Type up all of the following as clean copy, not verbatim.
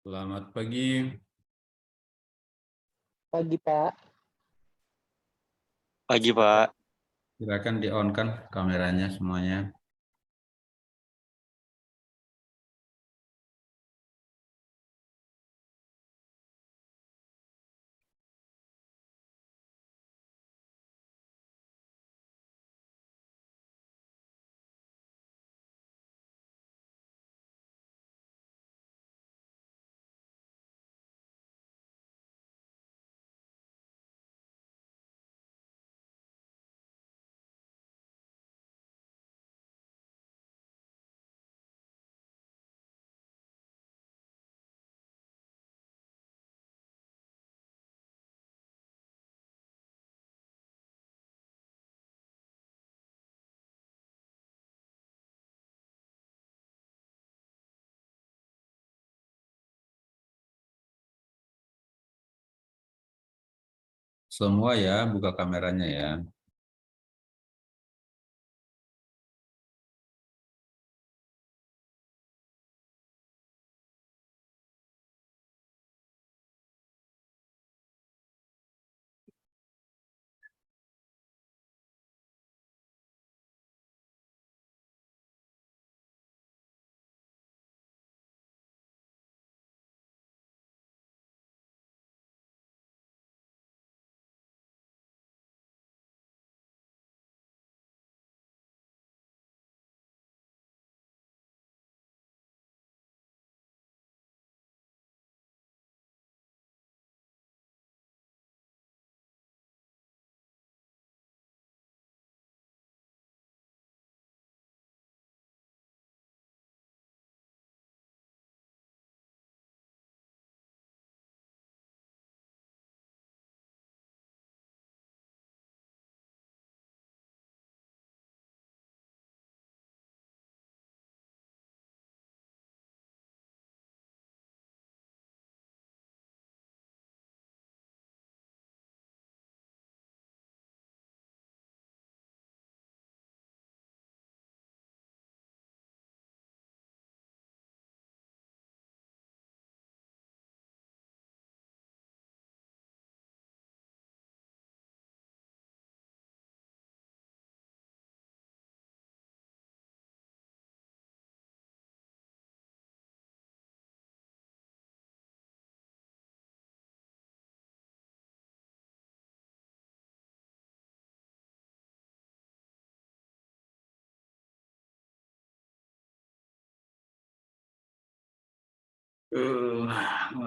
Selamat pagi. Pagi, Pak. Pagi, Pak. Silakan di-on kan kameranya semuanya. Semua ya, buka kameranya ya.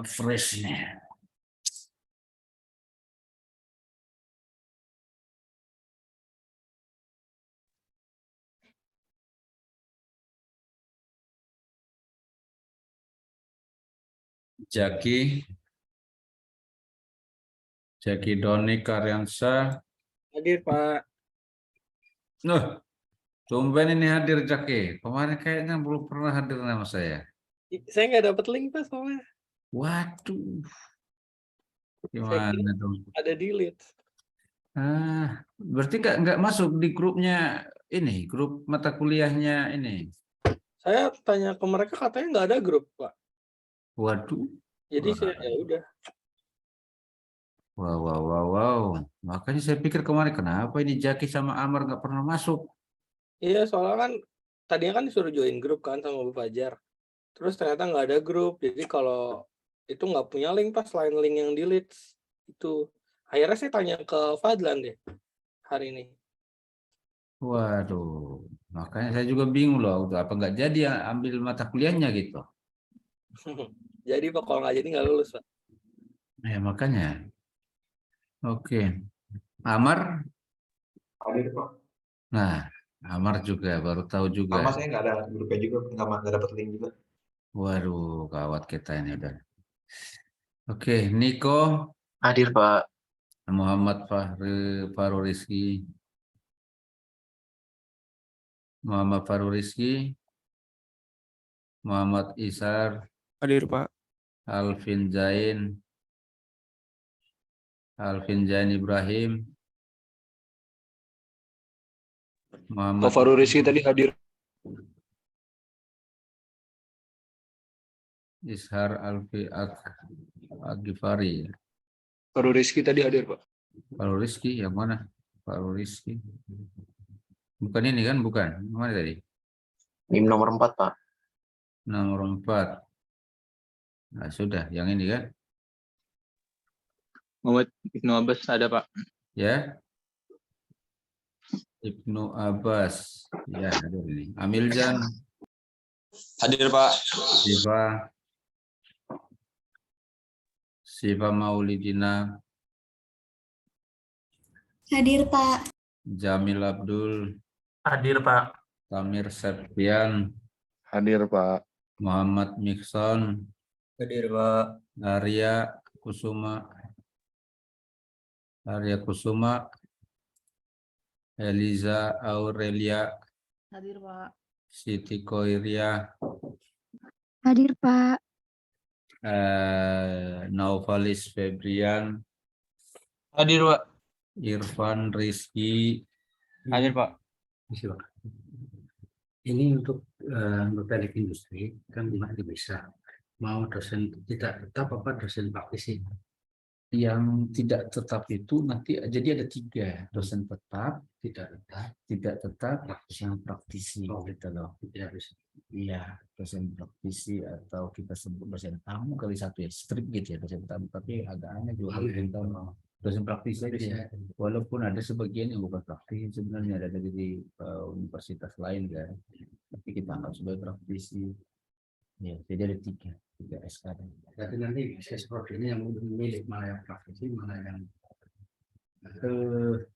Fresh nih. Jaki Doni Karyansa. Hadir, Pak. Tumben ini hadir Jaki. Kemarin kayaknya belum pernah hadir nama saya. Saya nggak dapat link, Pak, soalnya. Waduh, Saya kira gimana dong? ada delete. Berarti nggak masuk di grupnya ini, grup mata kuliahnya ini. Saya tanya ke mereka, katanya nggak ada grup, Pak. Waduh. Jadi Wah. saya ya udah. Wow. Makanya saya pikir kemarin kenapa ini Jaki sama Amar nggak pernah masuk. Iya, soalnya kan tadinya kan disuruh join grup kan sama Bu Fajar. Terus ternyata nggak ada grup. Jadi kalau itu nggak punya link, Pak, selain link yang delete itu. Akhirnya saya tanya ke Fadlan deh hari ini. Waduh, makanya saya juga bingung loh, apa nggak jadi ya ambil mata kuliahnya gitu. Jadi Pak, kalau nggak jadi nggak lulus, Pak. Ya makanya. Oke. Amar, Hadir Pak. nah Amar juga baru tahu juga. Sama saya nggak ada grupnya juga, nggak dapat link juga. Waduh, gawat kita ini udah. Oke, Niko, Hadir, Pak. Muhammad Fahri, Faru Rizky, Muhammad Faru Rizky, Muhammad Isar, Hadir, Pak. Alvin Zain Ibrahim, Muhammad Pak Faru Rizky tadi hadir. Ishar Al-Ghifari. Baru Rizky tadi hadir, Pak. Kalau Rizky yang mana? Kalau Rizky. Bukan ini kan? Bukan. Yang mana tadi? Mim nomor 4, Pak. Nomor 4. Nah, sudah. Yang ini kan? Muhammad Ibnu Abbas ada, Pak. Ya. Ibnu Abbas. Ya, ada ini. Amiljan. Hadir, Pak. Siva Maulidina. Hadir, Pak. Jamil Abdul. Hadir, Pak. Tamir Septian. Hadir, Pak. Muhammad Mikson. Hadir, Pak. Arya Kusuma. Eliza Aurelia. Hadir, Pak. Siti Koiria. Hadir, Pak. Naufalis Febrian. Hadir, Pak. Irfan Rizky. Hadir, Pak. Ini untuk teknik industri kan masih bisa. Mau dosen tidak tetap apa dosen praktisi. Yang tidak tetap itu nanti jadi ada 3, dosen tetap, tidak tetap, dosen praktisi, gitu loh. Iya, dosen praktisi atau kita sebut dosen tamu kali satu ya, strict gitu ya dosen tamu, tapi agak aneh juga dosen tamu. Dosen praktisi aja, walaupun ada sebagian yang bukan praktisi sebenarnya ada di universitas lain kan, tapi kita anggap sebagai praktisi. Ya, jadi ada 3 SK. Jadi nanti bisa seperti ini yang milik mana yang praktisi, mana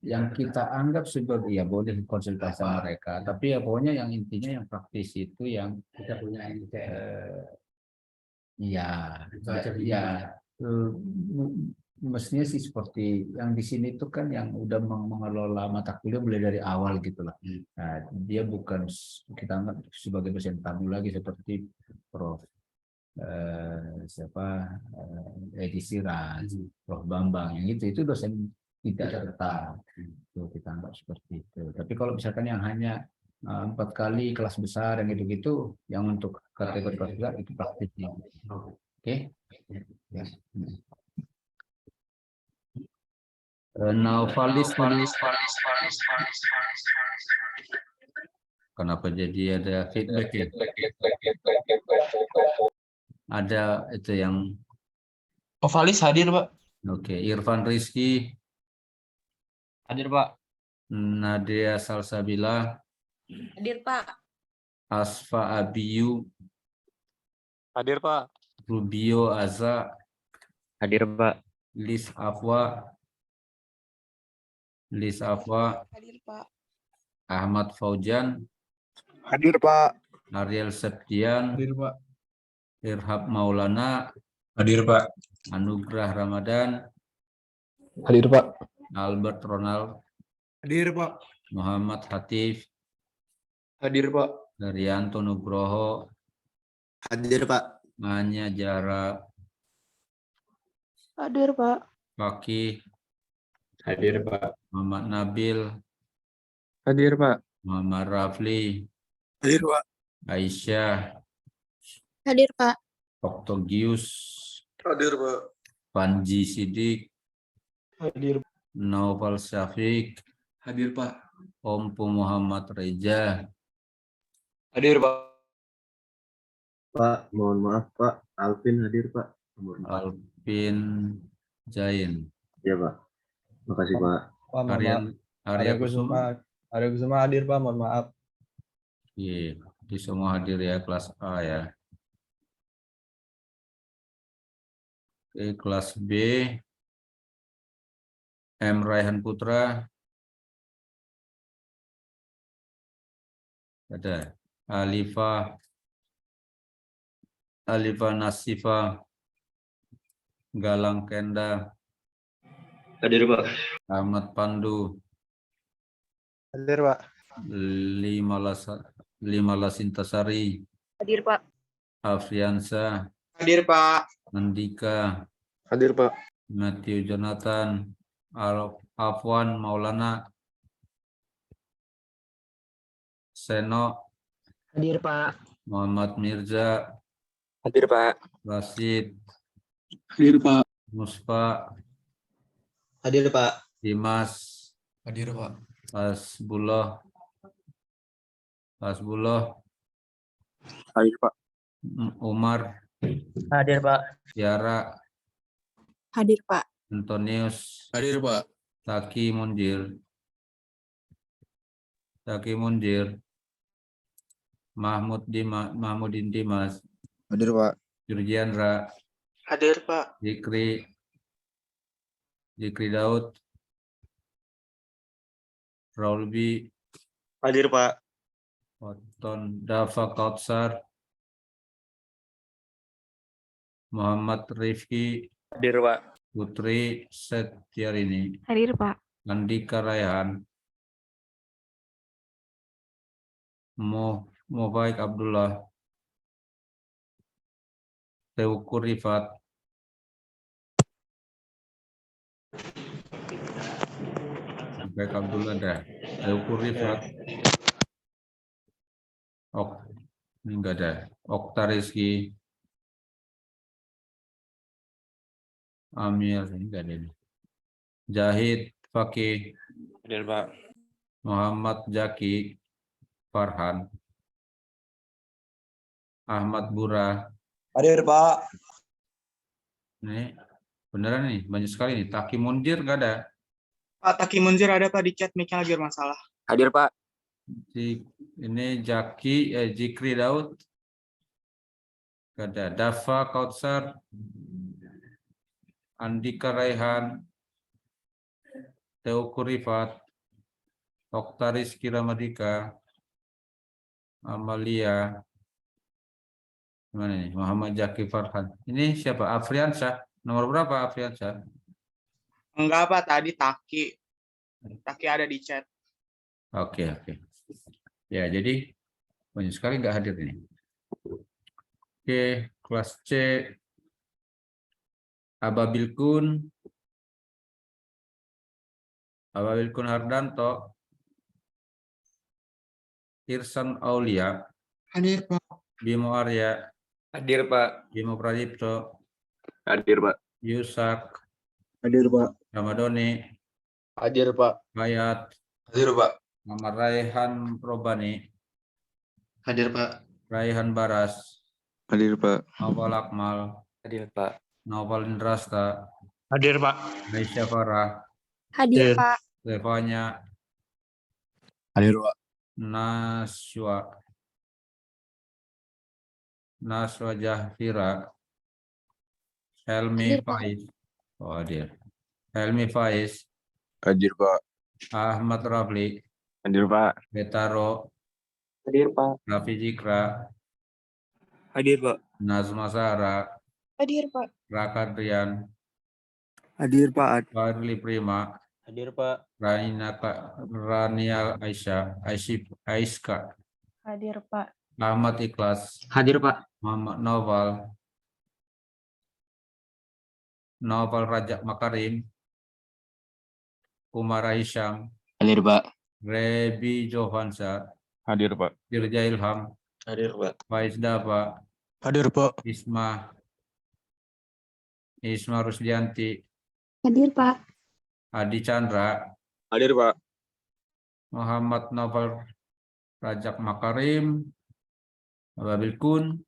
yang kita anggap sebagai ya boleh konsultasi sama mereka, tapi ya pokoknya yang intinya yang praktisi itu yang kita punya ini. Mestinya sih seperti yang di sini itu kan yang udah mengelola mata kuliah mulai dari awal gitu lah. Nah, dia bukan kita anggap sebagai dosen tamu lagi seperti Prof. Edi Siran, Prof. Bambang, yang itu dosen tidak tetap. Itu kita anggap seperti itu. Tapi kalau misalkan yang hanya 4 kali kelas besar yang gitu-gitu, yang untuk kategori kelas besar itu praktisnya. Oke. Ya. Naufalis. Kenapa jadi ada feedback ya? Ada itu yang Ovalis hadir, Pak. oke. Irfan Rizky. Hadir, Pak. Nadia Salsabila. Hadir, Pak. Asfa Abiyu. Hadir, Pak. Rubio Aza. Hadir, Pak. Lis Afwa. Hadir, Pak. Ahmad Faujan. Hadir, Pak. Ariel Septian. Hadir, Pak. Irhab Maulana. Hadir, Pak. Anugrah Ramadan. Hadir, Pak. Albert Ronald. Hadir, Pak. Muhammad Hatif. Hadir, Pak. Daryanto Nugroho. Hadir, Pak. Manya Jara. Hadir, Pak. Fakih. Hadir, Pak. Muhammad Nabil. Hadir, Pak. Muhammad Rafli. Hadir, Pak. Aisyah. Hadir, Pak. Oktogius. Hadir, Pak. Panji Sidik. Hadir. Naufal Syafiq. Hadir, Pak. Ompu Muhammad Reza. Hadir, Pak. Pak, mohon maaf, Pak. Alvin hadir, Pak. Alvin Jain. Ya, Pak. Makasih, Pak. Arya Kusuma. Arya Kusuma hadir, Pak. Mohon maaf. Iya, di semua hadir ya kelas A ya. Oke, kelas B. M. Raihan Putra. Ada Alifah Nasifa. Galang Kenda. Hadir, Pak. Ahmad Pandu. Hadir, Pak. Lima Lasintasari. Hadir, Pak. Afriansa. Hadir, Pak. Andika. Hadir, Pak. Matthew Jonathan. Afwan Maulana. Seno. Hadir, Pak. Muhammad Mirza. Hadir Pak. Rasid, Hadir Pak. Musfa, Hadir Pak. Dimas, Hadir Pak. Hasbullah, Hadir Pak. Umar, Hadir Pak. Tiara, Hadir Pak. Antonius, Hadir Pak. Taki Munjir, Mahmudin Dimas, Hadir Pak. Jurgiandra, Hadir Pak. Zikri Daud, Raulbi, Hadir Pak. Oton Dafa Kautsar, Muhammad Rifki, Hadir Pak. Putri Setiarini, Hadir Pak. Andika Raihan, Mobaik Abdullah, Teuku Rifat, Mobaik Abdullah dah, Teuku Rifat, ini enggak ada, Okta Rizky, Amir, ini enggak ada ini. Jahid Fakih, Hadir Pak. Muhammad Jaki, Farhan, Ahmad Bura, Hadir Pak. ini beneran nih, banyak sekali nih. Taki Munjir enggak ada. Pak Taki Munzir ada Pak di chat, mic-nya lagi bermasalah. Hadir Pak. Ini Zikri Daud, enggak ada. Dafa Kautsar, Andika Raihan, Teuku Rifat, Okta Rizky Ramadika, Amalia, mana nih? Muhammad Jaki Farhan. Ini siapa? Afriansyah. Nomor berapa Afriansyah? Enggak Pak, tadi Taki. Taki ada di chat. Oke. Ya, jadi banyak sekali nggak hadir ini. Oke, kelas C. Ababil Kun Hardanto, Irsan Aulia, Hadir Pak. Bimo Arya, Hadir Pak. Bimo Pradipto, Hadir Pak. Yusak, Hadir Pak. Ramadoni, Hadir Pak. Bayat, Hadir Pak. Muhammad Raihan Robani, Hadir Pak. Raihan Baras, Hadir Pak. Noval Akmal, Hadir Pak. Noval Indrasta, Hadir Pak. Aisyah Farah, Hadir Pak. Stefania, Hadir Pak. Naswa Jahfira, Helmi Hadir, Pak. Faiz, hadir. Helmi Faiz, Hadir Pak. Ahmad Rafli, Hadir Pak. Betaro, Hadir Pak. Raffi Jikra, Hadir Pak. Nazma Zahra, Hadir Pak. Raka Drian, Hadir Pak. Farli Prima, Hadir Pak. Rania Aiska, Hadir Pak. Ahmad Ikhlas, Hadir Pak. Muhammad Noval Rajak Makarim, Umar Hisham, Hadir Pak. Rebi Jovansa, Hadir Pak. Dirja Ilham, Hadir Pak. Faiz Dava, Hadir Pak. Isma Rusdianti, Hadir Pak. Adi Chandra, Hadir Pak. Muhammad Novel Rajak Makarim, Ababil Kun,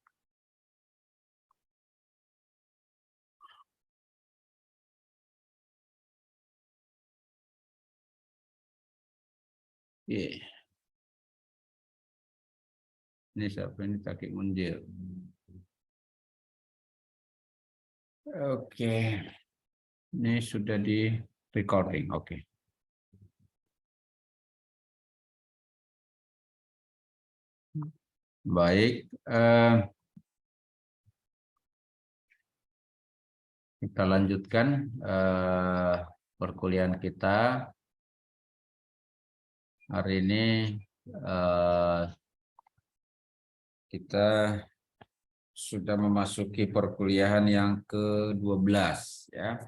ini siapa ini Taki Munjir. Oke, ini sudah di recording. Oke. Baik, kita lanjutkan perkuliahan kita hari ini. Kita sudah memasuki perkuliahan yang ke-12 ya.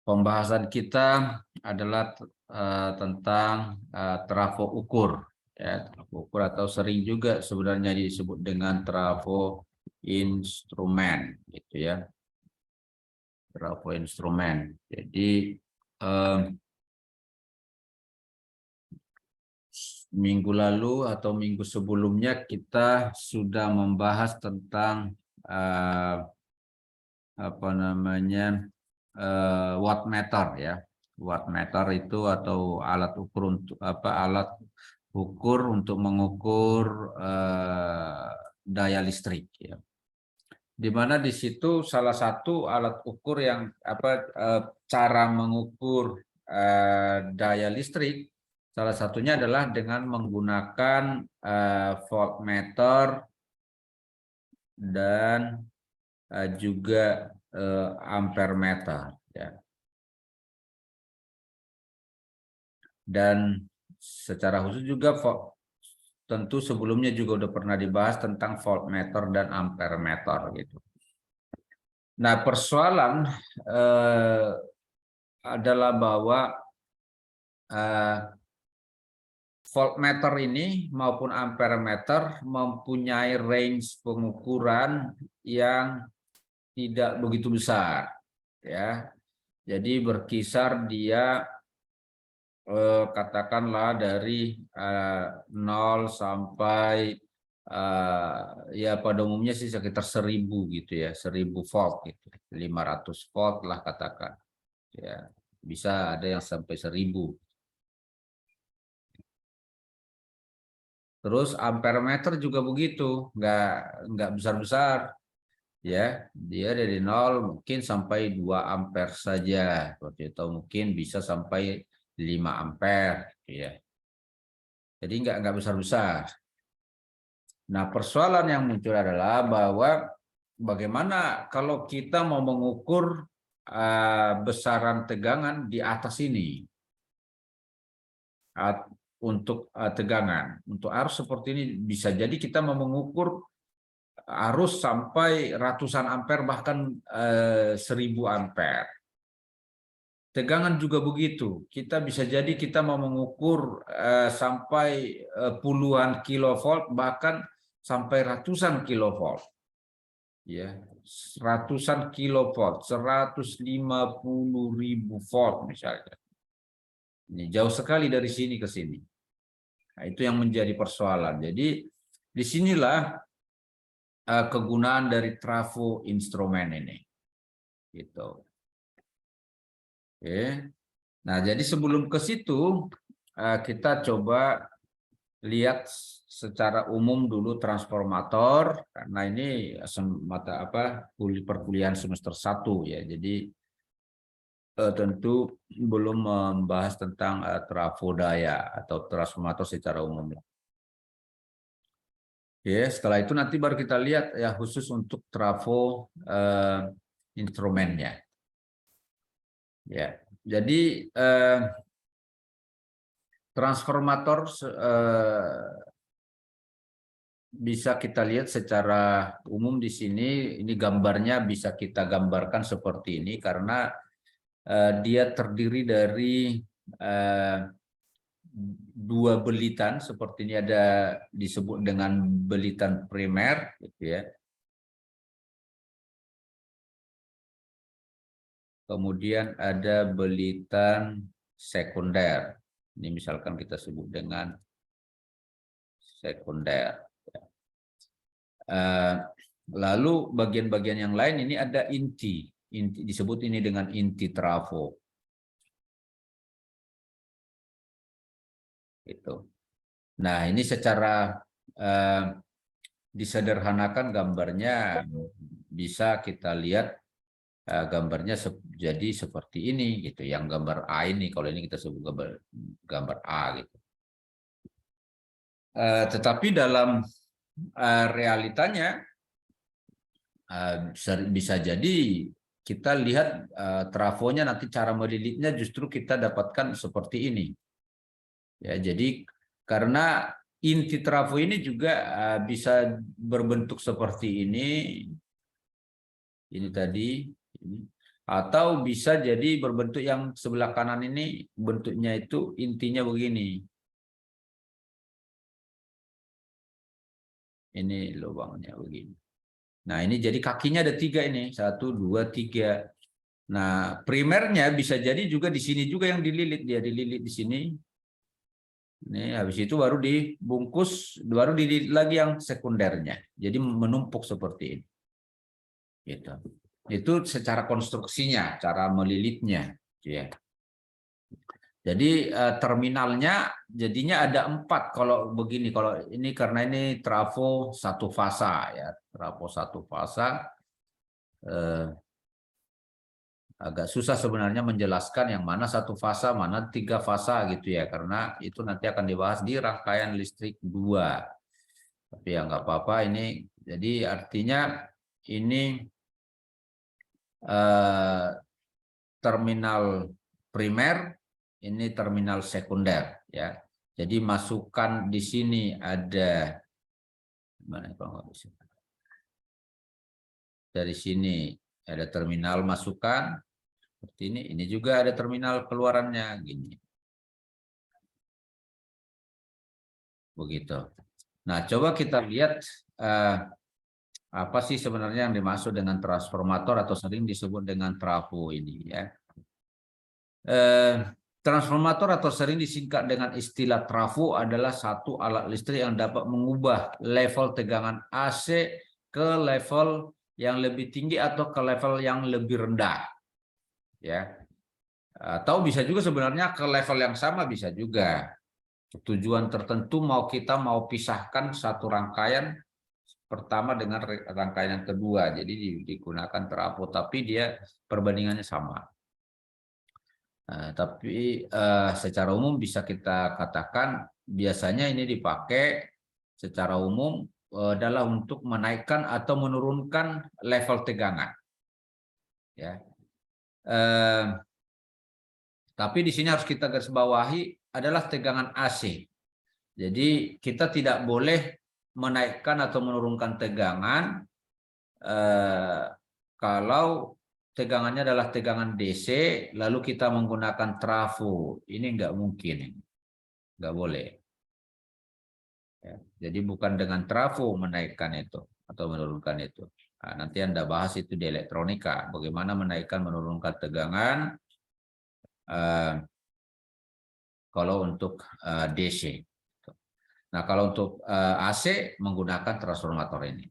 Pembahasan kita adalah tentang trafo ukur Ya, trafo ukur atau sering juga sebenarnya disebut dengan trafo instrumen, gitu ya. Trafo instrumen. Jadi minggu lalu atau minggu sebelumnya kita sudah membahas tentang apa namanya wattmeter ya. Wattmeter itu atau alat ukur untuk alat ukur untuk mengukur daya listrik ya. Di mana di situ salah satu alat ukur yang cara mengukur daya listrik salah satunya adalah dengan menggunakan voltmeter dan juga ampermeter ya. Dan secara khusus juga tentu sebelumnya juga udah pernah dibahas tentang voltmeter dan ampermeter gitu. Nah, persoalan adalah bahwa voltmeter ini maupun ampermeter mempunyai range pengukuran yang tidak begitu besar ya. Jadi berkisar dia katakanlah dari 0 sampai ya pada umumnya sih sekitar 1000 gitu ya, 1000 volt gitu, 500 volt lah katakan ya, bisa ada yang sampai 1000. Terus ampermeter juga begitu, nggak besar-besar ya, dia dari 0 mungkin sampai 2 ampere saja seperti itu, mungkin bisa sampai 5 ampere ya. Jadi nggak besar-besar. Nah, persoalan yang muncul adalah bahwa bagaimana kalau kita mau mengukur besaran tegangan di atas ini untuk tegangan, untuk arus seperti ini bisa jadi kita mau mengukur arus sampai ratusan ampere bahkan 1000 ampere. Tegangan juga begitu. Kita bisa jadi kita mau mengukur sampai puluhan kilovolt bahkan sampai ratusan kilovolt. Ya, ratusan kilovolt, 150.000 volt misalnya. Ini jauh sekali dari sini ke sini. Nah, itu yang menjadi persoalan. Jadi disinilah kegunaan dari trafo instrumen ini. Gitu. Oke. Nah, jadi sebelum ke situ kita coba lihat secara umum dulu transformator karena ini mata perkuliahan semester 1 ya. Jadi tentu belum membahas tentang trafo daya atau transformator secara umum. Ya, setelah itu nanti baru kita lihat ya khusus untuk trafo instrumennya. Ya, jadi transformator bisa kita lihat secara umum di sini. Ini gambarnya bisa kita gambarkan seperti ini karena dia terdiri dari 2 belitan seperti ini, ada disebut dengan belitan primer, gitu ya. Kemudian ada belitan sekunder. Ini misalkan kita sebut dengan sekunder. Lalu bagian-bagian yang lain ini ada inti disebut ini dengan inti trafo. Gitu. Nah, ini secara disederhanakan gambarnya bisa kita lihat. Gambarnya jadi seperti ini gitu, yang gambar A ini, kalau ini kita sebut gambar A gitu. Tetapi dalam realitanya bisa jadi kita lihat trafonya nanti cara melilitnya justru kita dapatkan seperti ini ya. Jadi karena inti trafo ini juga bisa berbentuk seperti ini tadi. Atau bisa jadi berbentuk yang sebelah kanan ini bentuknya itu intinya begini. Ini lubangnya begini. Nah, ini jadi kakinya ada 3 ini. 1, 2, 3. Nah, primernya bisa jadi juga di sini juga yang dililit. Dia dililit di sini. Nih, habis itu baru dibungkus, baru dililit lagi yang sekundernya. Jadi menumpuk seperti ini. Gitu. Itu secara konstruksinya, cara melilitnya. Ya. Jadi terminalnya jadinya ada 4 kalau begini. Kalau ini karena ini trafo 1 fasa ya, trafo 1 fasa. Agak susah sebenarnya menjelaskan yang mana 1 fasa, mana 3 fasa gitu ya, karena itu nanti akan dibahas di rangkaian listrik 2. Tapi ya nggak apa-apa ini. Jadi artinya ini terminal primer. Ini terminal sekunder ya. Jadi masukan di sini ada mana kalau nggak bisa. Dari sini ada terminal masukan seperti ini. Ini juga ada terminal keluarannya gini. Begitu. Nah, coba kita lihat apa sih sebenarnya yang dimaksud dengan transformator atau sering disebut dengan trafo ini ya. Transformator atau sering disingkat dengan istilah trafo adalah satu alat listrik yang dapat mengubah level tegangan AC ke level yang lebih tinggi atau ke level yang lebih rendah. Ya. Atau bisa juga sebenarnya ke level yang sama bisa juga. Tujuan tertentu kita mau pisahkan satu rangkaian pertama dengan rangkaian yang kedua. Jadi digunakan trafo tapi dia perbandingannya sama. Tapi secara umum bisa kita katakan biasanya ini dipakai secara umum adalah untuk menaikkan atau menurunkan level tegangan. Ya. Tapi di sini harus kita garis bawahi adalah tegangan AC. Jadi kita tidak boleh menaikkan atau menurunkan tegangan kalau tegangannya adalah tegangan DC, lalu kita menggunakan trafo. Ini nggak mungkin, nggak boleh. Ya, jadi bukan dengan trafo menaikkan itu atau menurunkan itu. Nah, nanti Anda bahas itu di elektronika, bagaimana menaikkan menurunkan tegangan kalau untuk DC. Nah, kalau untuk AC menggunakan transformator ini.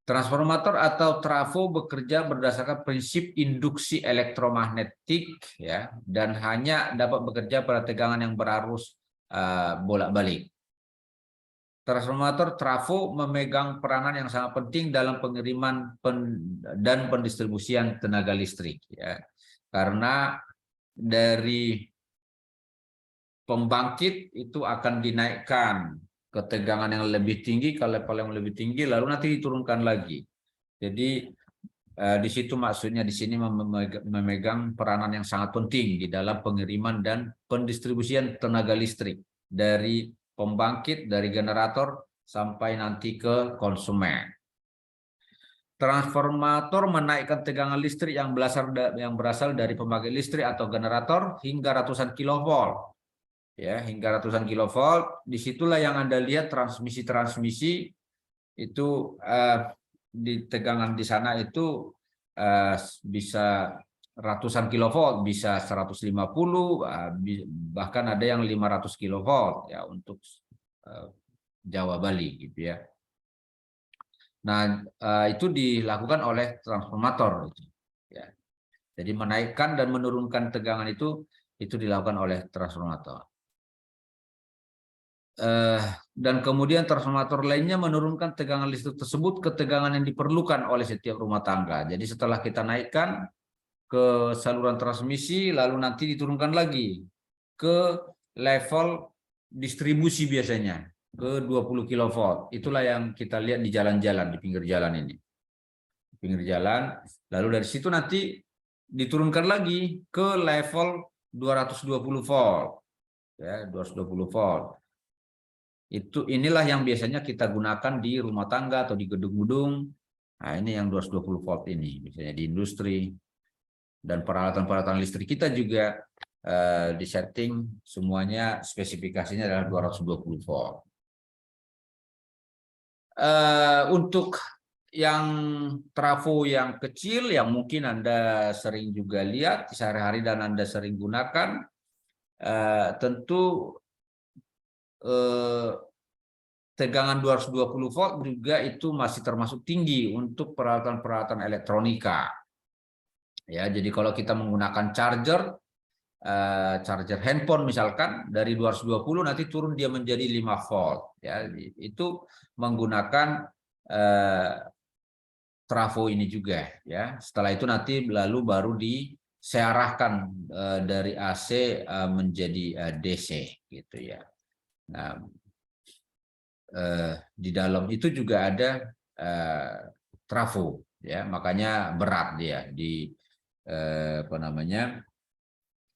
Transformator atau trafo bekerja berdasarkan prinsip induksi elektromagnetik ya, dan hanya dapat bekerja pada tegangan yang berarus bolak-balik. Transformator trafo memegang peranan yang sangat penting dalam pengiriman dan pendistribusian tenaga listrik ya. Karena dari pembangkit itu akan dinaikkan ke tegangan yang lebih tinggi, ke level yang lebih tinggi, lalu nanti diturunkan lagi. Jadi di situ maksudnya di sini memegang peranan yang sangat penting di dalam pengiriman dan pendistribusian tenaga listrik dari pembangkit, dari generator sampai nanti ke konsumen. Transformator menaikkan tegangan listrik yang berasal dari pembangkit listrik atau generator hingga ratusan kilovolt. Ya, hingga ratusan kilovolt. Disitulah yang Anda lihat transmisi itu di tegangan di sana itu bisa ratusan kilovolt, bisa 150, bahkan ada yang 500 kilovolt ya untuk Jawa Bali gitu ya. Nah, itu dilakukan oleh transformator ya. Jadi menaikkan dan menurunkan tegangan itu dilakukan oleh transformator. Dan kemudian transformator lainnya menurunkan tegangan listrik tersebut ke tegangan yang diperlukan oleh setiap rumah tangga. Jadi setelah kita naikkan ke saluran transmisi, lalu nanti diturunkan lagi ke level distribusi biasanya ke 20 kV. Itulah yang kita lihat di jalan-jalan, di pinggir jalan ini. Di pinggir jalan, lalu dari situ nanti diturunkan lagi ke level 220 volt. Ya, 220 volt. Inilah yang biasanya kita gunakan di rumah tangga atau di gedung-gedung. Nah, ini yang 220 volt ini, misalnya di industri. Dan peralatan-peralatan listrik kita juga disetting semuanya spesifikasinya adalah 220 volt. Untuk yang trafo yang kecil yang mungkin Anda sering juga lihat sehari-hari dan Anda sering gunakan, tentu tegangan 220 volt juga itu masih termasuk tinggi untuk peralatan-peralatan elektronika. Ya, jadi kalau kita menggunakan charger handphone misalkan dari 220 nanti turun dia menjadi 5 volt. Ya, itu menggunakan trafo ini juga. Ya, setelah itu nanti lalu baru disearahkan dari AC menjadi DC gitu ya. Nah, di dalam itu juga ada trafo, ya, makanya berat dia di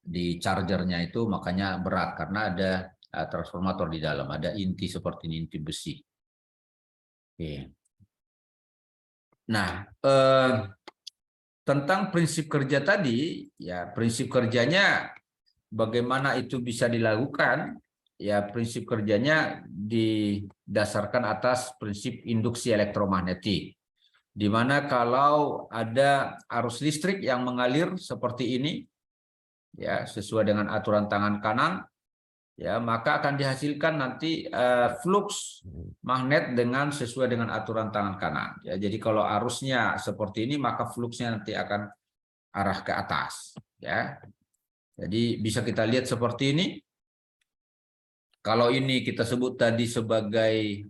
di chargernya itu makanya berat karena ada transformator di dalam, ada inti seperti ini, inti besi. Oke. Nah, tentang prinsip kerja tadi, ya prinsip kerjanya bagaimana itu bisa dilakukan. Ya, prinsip kerjanya didasarkan atas prinsip induksi elektromagnetik, di mana kalau ada arus listrik yang mengalir seperti ini, ya sesuai dengan aturan tangan kanan, ya maka akan dihasilkan nanti flux magnet dengan sesuai dengan aturan tangan kanan. Ya, jadi kalau arusnya seperti ini, maka fluxnya nanti akan arah ke atas. Ya, jadi bisa kita lihat seperti ini. Kalau ini kita sebut tadi sebagai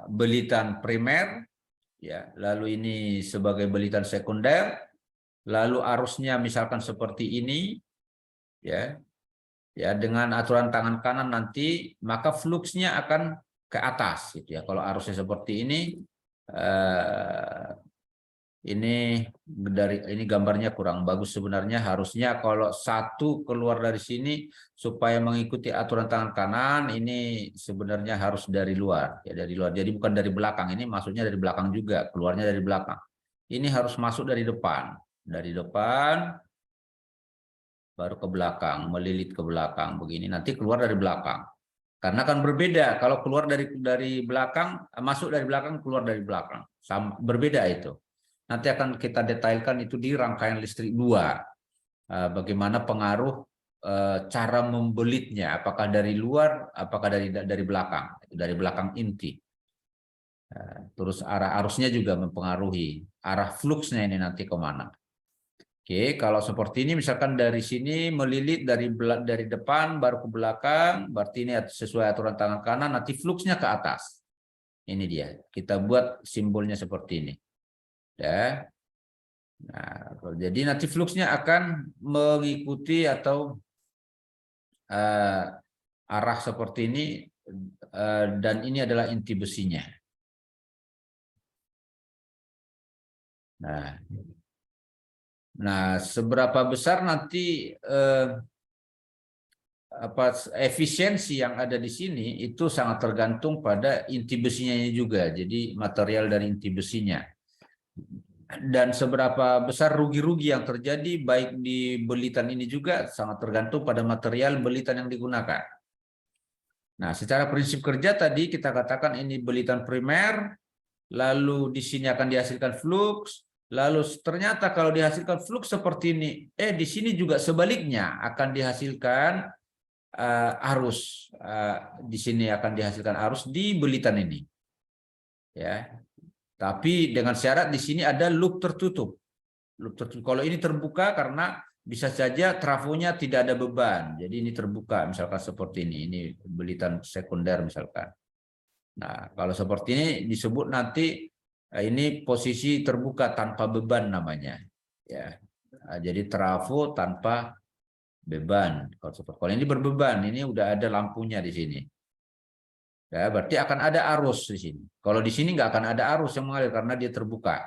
belitan primer, ya, lalu ini sebagai belitan sekunder, lalu arusnya misalkan seperti ini, ya, ya dengan aturan tangan kanan nanti, maka fluxnya akan ke atas, gitu ya. Kalau arusnya seperti ini gambarnya kurang bagus sebenarnya. Harusnya kalau satu keluar dari sini supaya mengikuti aturan tangan kanan, ini sebenarnya harus dari luar, ya dari luar. Jadi bukan dari belakang. Ini masuknya dari belakang juga, keluarnya dari belakang. Ini harus masuk dari depan, baru ke belakang, melilit ke belakang begini. Nanti keluar dari belakang. Karena kan berbeda kalau keluar dari belakang, masuk dari belakang, keluar dari belakang. Berbeda itu. Nanti akan kita detailkan itu di rangkaian listrik 2. Bagaimana pengaruh cara membelitnya, apakah dari luar, apakah dari belakang, dari belakang inti. Terus arah arusnya juga mempengaruhi, arah fluxnya ini nanti kemana. Oke, kalau seperti ini misalkan dari sini melilit dari depan baru ke belakang, berarti ini sesuai aturan tangan kanan, nanti fluxnya ke atas. Ini dia, kita buat simbolnya seperti ini. Ya, nah, jadi nanti fluxnya akan mengikuti atau arah seperti ini, dan ini adalah inti besinya. Nah, seberapa besar nanti efisiensi yang ada di sini itu sangat tergantung pada inti besinya juga. Jadi material dari inti besinya. Dan seberapa besar rugi-rugi yang terjadi baik di belitan ini juga sangat tergantung pada material belitan yang digunakan. Nah, secara prinsip kerja tadi kita katakan ini belitan primer, lalu di sini akan dihasilkan flux, lalu ternyata kalau dihasilkan flux seperti ini, di sini juga sebaliknya akan dihasilkan arus. Di sini akan dihasilkan arus di belitan ini. Ya. Tapi dengan syarat di sini ada loop tertutup. Kalau ini terbuka karena bisa saja trafonya tidak ada beban. Jadi ini terbuka misalkan seperti ini. Ini belitan sekunder misalkan. Nah, kalau seperti ini disebut nanti ini posisi terbuka tanpa beban namanya. Ya. Jadi trafo tanpa beban. Kalau ini berbeban, ini udah ada lampunya di sini. Ya, berarti akan ada arus di sini. Kalau di sini nggak akan ada arus yang mengalir karena dia terbuka.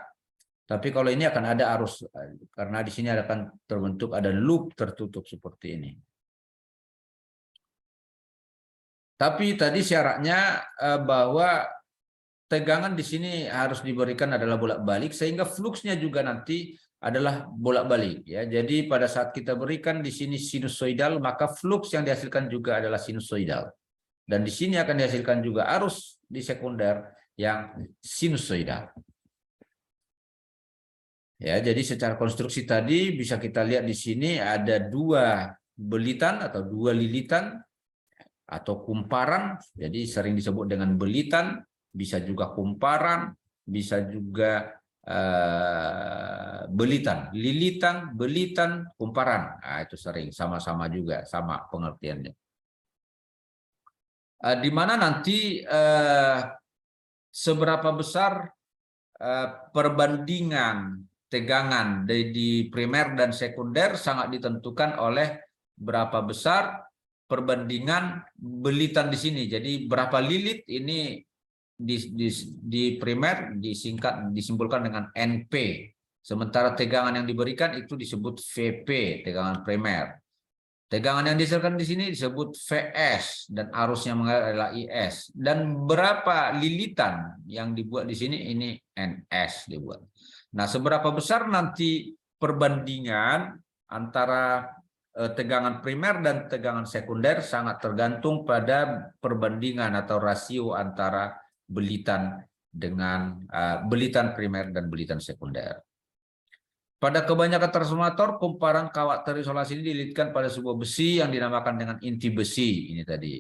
Tapi kalau ini akan ada arus karena di sini akan terbentuk ada loop tertutup seperti ini. Tapi tadi syaratnya bahwa tegangan di sini harus diberikan adalah bolak-balik sehingga fluxnya juga nanti adalah bolak-balik ya. Jadi pada saat kita berikan di sini sinusoidal, maka flux yang dihasilkan juga adalah sinusoidal. Dan di sini akan dihasilkan juga arus di sekunder yang sinusoidal. Ya, jadi secara konstruksi tadi bisa kita lihat di sini ada dua belitan atau dua lilitan atau kumparan. Jadi sering disebut dengan belitan, bisa juga kumparan, bisa juga belitan, lilitan, belitan, kumparan. Nah, itu sering sama-sama juga, sama pengertiannya. Di mana nanti seberapa besar perbandingan tegangan di primer dan sekunder sangat ditentukan oleh berapa besar perbandingan belitan di sini. Jadi berapa lilit ini di primer disimpulkan dengan NP. Sementara tegangan yang diberikan itu disebut VP, tegangan primer. Tegangan yang dihasilkan di sini disebut VS dan arusnya mengalir adalah IS. Dan berapa lilitan yang dibuat di sini ini NS dibuat. Nah, seberapa besar nanti perbandingan antara tegangan primer dan tegangan sekunder sangat tergantung pada perbandingan atau rasio antara belitan dengan belitan primer dan belitan sekunder. Pada kebanyakan transformator, kumparan kawat terisolasi ini dililitkan pada sebuah besi yang dinamakan dengan inti besi ini tadi.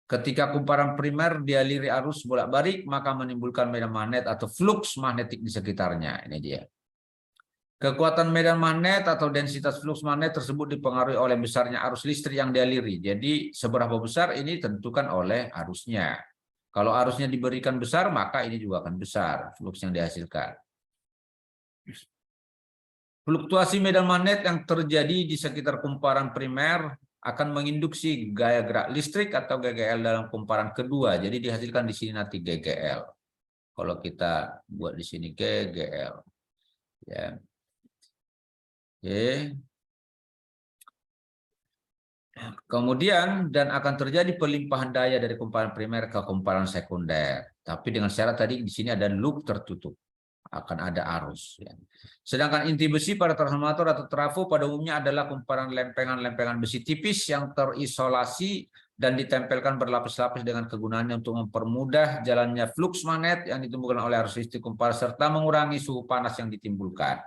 Ketika kumparan primer dialiri arus bolak-balik, maka menimbulkan medan magnet atau flux magnetik di sekitarnya. Ini dia. Kekuatan medan magnet atau densitas flux magnet tersebut dipengaruhi oleh besarnya arus listrik yang dialiri. Jadi seberapa besar ini tentukan oleh arusnya. Kalau arusnya diberikan besar, maka ini juga akan besar flux yang dihasilkan. Fluktuasi medan magnet yang terjadi di sekitar kumparan primer akan menginduksi gaya gerak listrik atau GGL dalam kumparan kedua. Jadi dihasilkan di sini nanti GGL. Kalau kita buat di sini GGL. Ya. Oke. Kemudian dan akan terjadi pelimpahan daya dari kumparan primer ke kumparan sekunder. Tapi dengan syarat tadi di sini ada loop tertutup. Akan ada arus. Ya. Sedangkan inti besi pada transformator atau trafo pada umumnya adalah kumparan lempengan-lempengan besi tipis yang terisolasi dan ditempelkan berlapis-lapis dengan kegunaannya untuk mempermudah jalannya flux magnet yang ditimbulkan oleh arus listrik kumparan serta mengurangi suhu panas yang ditimbulkan.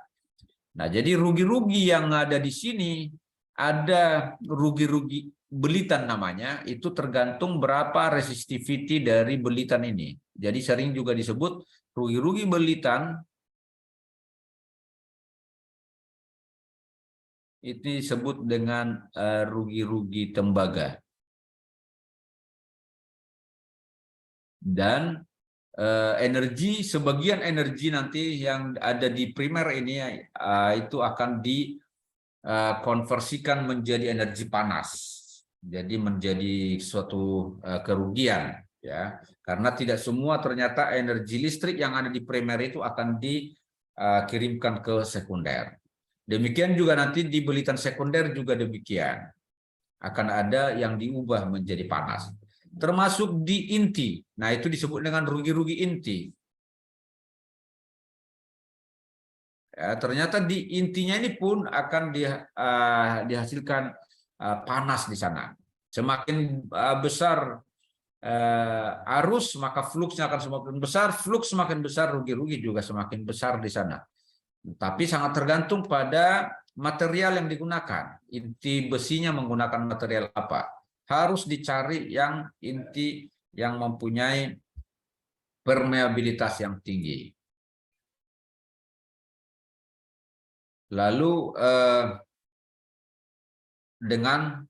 Nah, jadi rugi-rugi yang ada di sini ada rugi-rugi belitan namanya, itu tergantung berapa resistivity dari belitan ini. Jadi sering juga disebut rugi-rugi belitan itu disebut dengan rugi-rugi tembaga. Dan energi, sebagian energi nanti yang ada di primer ini itu akan dikonversikan menjadi energi panas. Jadi menjadi suatu kerugian. Ya, karena tidak semua ternyata energi listrik yang ada di primer itu akan dikirimkan ke sekunder. Demikian juga nanti di belitan sekunder juga demikian. Akan ada yang diubah menjadi panas. Termasuk di inti. Nah, itu disebut dengan rugi-rugi inti. Ya, ternyata di intinya ini pun akan dihasilkan panas di sana. Semakin besar arus, maka fluxnya akan semakin besar, flux semakin besar, rugi-rugi juga semakin besar di sana. Tapi sangat tergantung pada material yang digunakan. Inti besinya menggunakan material apa? Harus dicari yang inti yang mempunyai permeabilitas yang tinggi. Lalu dengan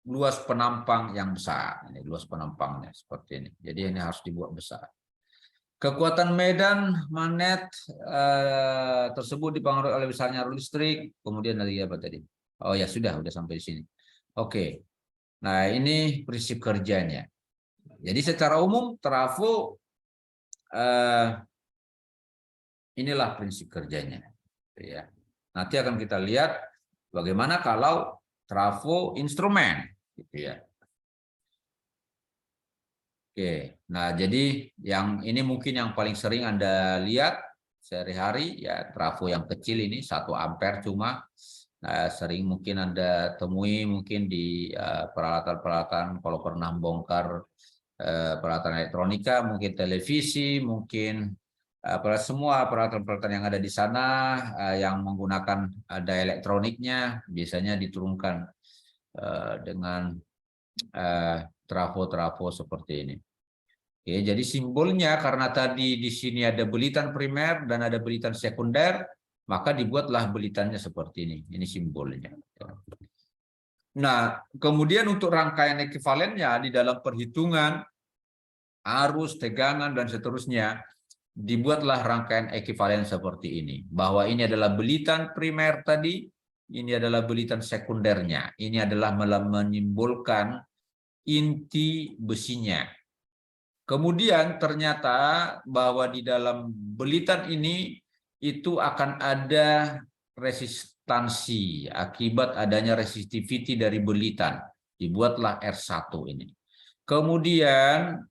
luas penampang yang besar. Ini luas penampangnya seperti ini. Jadi ini harus dibuat besar. Kekuatan medan magnet tersebut dipengaruhi oleh besarnya arus listrik. Kemudian tadi apa tadi? Oh ya sudah sampai di sini. Oke. Nah, ini prinsip kerjanya. Jadi secara umum trafo inilah prinsip kerjanya. Ya. Nanti akan kita lihat bagaimana kalau trafo instrumen, gitu ya. Oke, nah jadi yang ini mungkin yang paling sering Anda lihat sehari-hari ya, trafo yang kecil ini 1 ampere cuma. Nah, sering mungkin Anda temui mungkin di peralatan-peralatan kalau pernah bongkar peralatan elektronika, mungkin televisi, mungkin semua peralatan-peralatan yang ada di sana yang menggunakan daya elektroniknya biasanya diturunkan dengan trafo-trafo seperti ini. Oke, jadi simbolnya karena tadi di sini ada belitan primer dan ada belitan sekunder, maka dibuatlah belitannya seperti ini. Ini simbolnya. Nah, kemudian untuk rangkaian ekuivalennya di dalam perhitungan arus, tegangan, dan seterusnya, dibuatlah rangkaian ekuivalen seperti ini. Bahwa ini adalah belitan primer tadi, ini adalah belitan sekundernya. Ini adalah menyimbolkan inti besinya. Kemudian ternyata bahwa di dalam belitan ini itu akan ada resistansi akibat adanya resistivity dari belitan. Dibuatlah R1 ini. Kemudian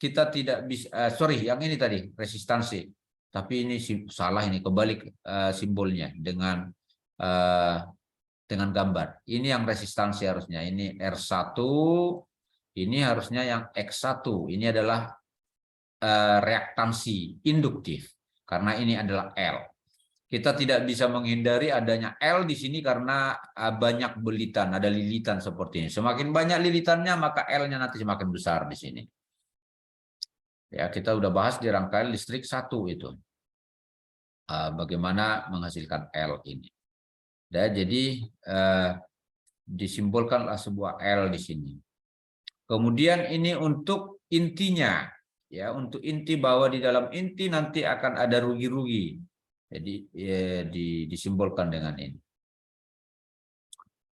kita tidak bisa, yang ini tadi resistansi. Tapi ini salah, ini kebalik simbolnya dengan gambar. Ini yang resistansi harusnya. Ini R1. Ini harusnya yang X1. Ini adalah reaktansi induktif. Karena ini adalah L. Kita tidak bisa menghindari adanya L di sini karena banyak belitan, ada lilitan seperti ini. Semakin banyak lilitannya, maka L-nya nanti semakin besar di sini. Ya, kita udah bahas di rangkaian listrik 1 itu. Bagaimana menghasilkan L ini. Dan jadi disimbolkanlah sebuah L di sini. Kemudian ini untuk intinya, ya, untuk inti bahwa di dalam inti nanti akan ada rugi-rugi. Jadi disimbolkan dengan ini.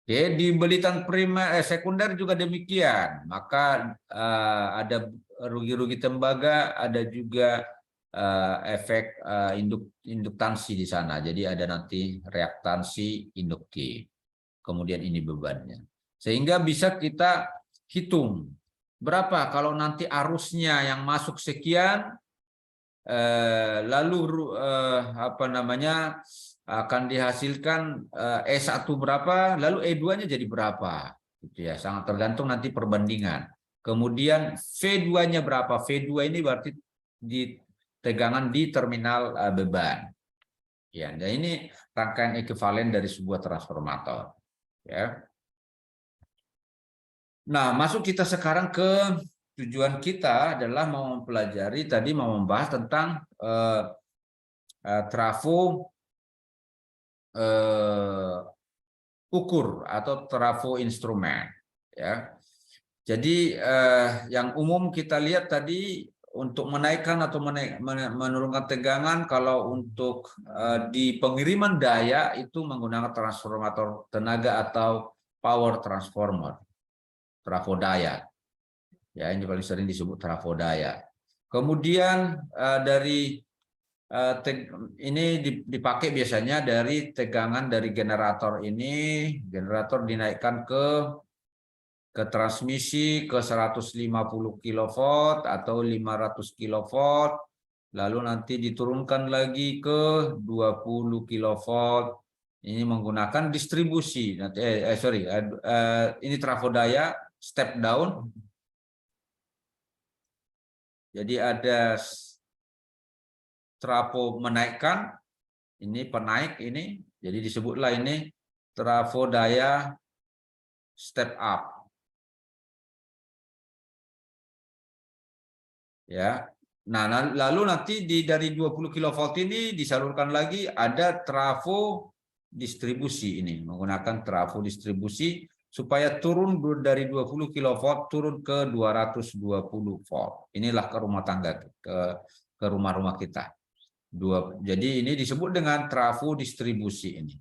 Oke, di belitan primer sekunder juga demikian. Maka ada rugi-rugi tembaga, ada juga efek induktansi di sana. Jadi ada nanti reaktansi induktif. Kemudian ini bebannya. Sehingga bisa kita hitung berapa kalau nanti arusnya yang masuk sekian, lalu akan dihasilkan E1 berapa, lalu E2-nya jadi berapa, gitu ya. Sangat tergantung nanti perbandingan. Kemudian V2-nya berapa? V2 ini berarti di tegangan di terminal beban. Ya, dan ini rangkaian ekuivalen dari sebuah transformator. Ya. Nah, masuk kita sekarang ke tujuan kita adalah mau mempelajari tadi, mau membahas tentang trafo ukur atau trafo instrumen. Ya. Jadi yang umum kita lihat tadi untuk menaikkan atau menurunkan tegangan, kalau untuk di pengiriman daya itu menggunakan transformator tenaga atau power transformer. Trafo daya, ya, ini paling sering disebut trafo daya. Kemudian dari ini dipakai biasanya dari tegangan dari generator ini, generator dinaikkan ke transmisi ke 150 kV atau 500 kV, lalu nanti diturunkan lagi ke 20 kV. Ini menggunakan distribusi. Ini trafo daya step down. Jadi ada trafo menaikkan, ini penaik ini, jadi disebutlah ini trafo daya step up. Ya. Nah, lalu nanti dari 20 kV ini disalurkan lagi ada trafo distribusi ini, menggunakan trafo distribusi supaya turun dari 20 kV turun ke 220 volt. Inilah ke rumah tangga, ke rumah-rumah kita. Jadi ini disebut dengan trafo distribusi ini.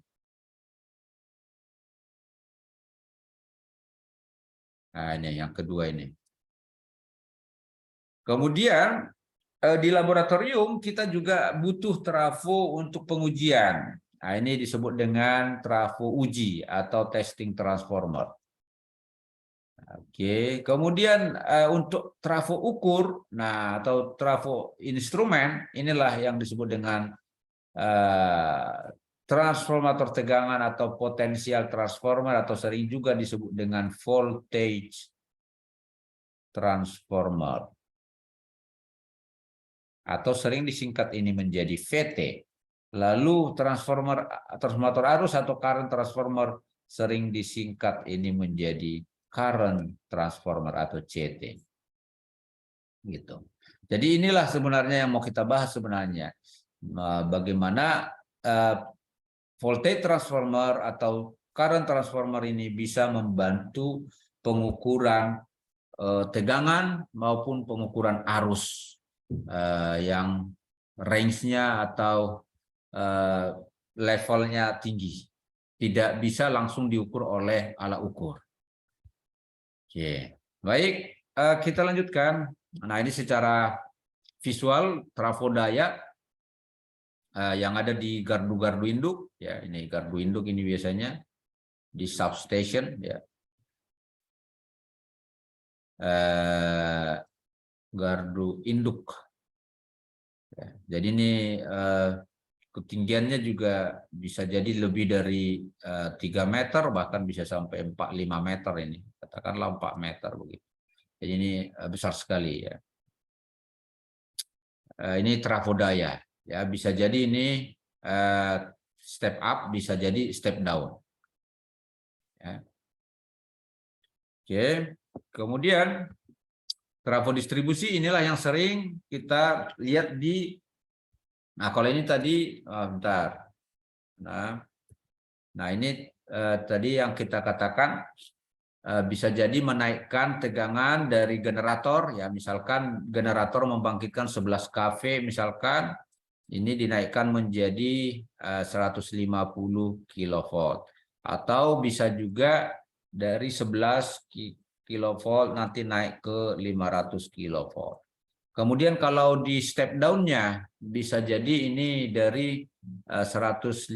Nah, ini yang kedua ini. Kemudian di laboratorium kita juga butuh trafo untuk pengujian. Nah, ini disebut dengan trafo uji atau testing transformer. Oke, kemudian untuk trafo ukur, nah atau trafo instrumen, inilah yang disebut dengan transformator tegangan atau potensial transformer atau sering juga disebut dengan voltage transformer. Atau sering disingkat ini menjadi VT. Lalu transformator arus atau current transformer sering disingkat ini menjadi current transformer atau CT. Gitu. Jadi inilah sebenarnya yang mau kita bahas sebenarnya. Bagaimana voltage transformer atau current transformer ini bisa membantu pengukuran tegangan maupun pengukuran arus yang range-nya atau levelnya tinggi. Tidak bisa langsung diukur oleh alat ukur. Oke, baik, kita lanjutkan. Nah, ini secara visual trafo daya yang ada di gardu-gardu induk. Ya, ini gardu induk ini biasanya di substation. Ya. Gardu induk. Ya, jadi ini ketinggiannya juga bisa jadi lebih dari 3 meter, bahkan bisa sampai 4-5 meter ini. Katakanlah 4 meter begitu. Jadi ini besar sekali ya. Ini trafo daya. Ya, bisa jadi ini step up, bisa jadi step down. Ya. Oke, kemudian trafo distribusi inilah yang sering kita lihat di. Nah, kalau ini tadi, bentar. Nah ini tadi yang kita katakan bisa jadi menaikkan tegangan dari generator. Ya, misalkan generator membangkitkan 11 kV, misalkan ini dinaikkan menjadi 150 kV. Atau bisa juga dari 11 kV nanti naik ke 500 kV. Kemudian kalau di step down-nya bisa jadi ini dari 150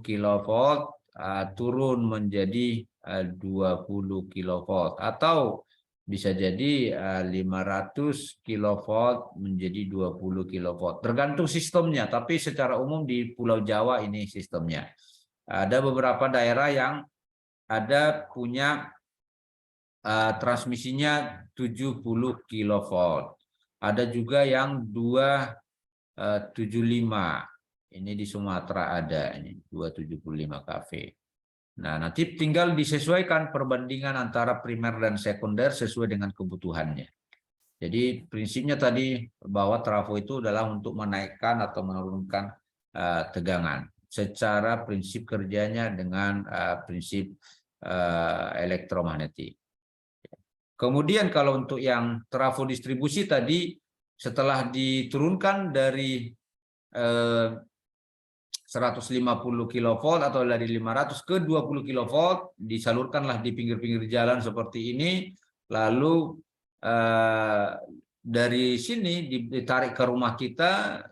kV turun menjadi 20 kV atau bisa jadi 500 kV menjadi 20 kV. Tergantung sistemnya, tapi secara umum di Pulau Jawa ini sistemnya. Ada beberapa daerah yang ada punya transmisinya 70 kV. Ada juga yang 275. Ini di Sumatera ada ini 275 kV. Nah, nanti tinggal disesuaikan perbandingan antara primer dan sekunder sesuai dengan kebutuhannya. Jadi prinsipnya tadi bahwa trafo itu adalah untuk menaikkan atau menurunkan tegangan. Secara prinsip kerjanya dengan prinsip elektromagnetik. Kemudian kalau untuk yang trafo distribusi tadi setelah diturunkan dari 150 kV atau dari 500 ke 20 kV disalurkanlah di pinggir-pinggir jalan seperti ini, lalu dari sini ditarik ke rumah kita,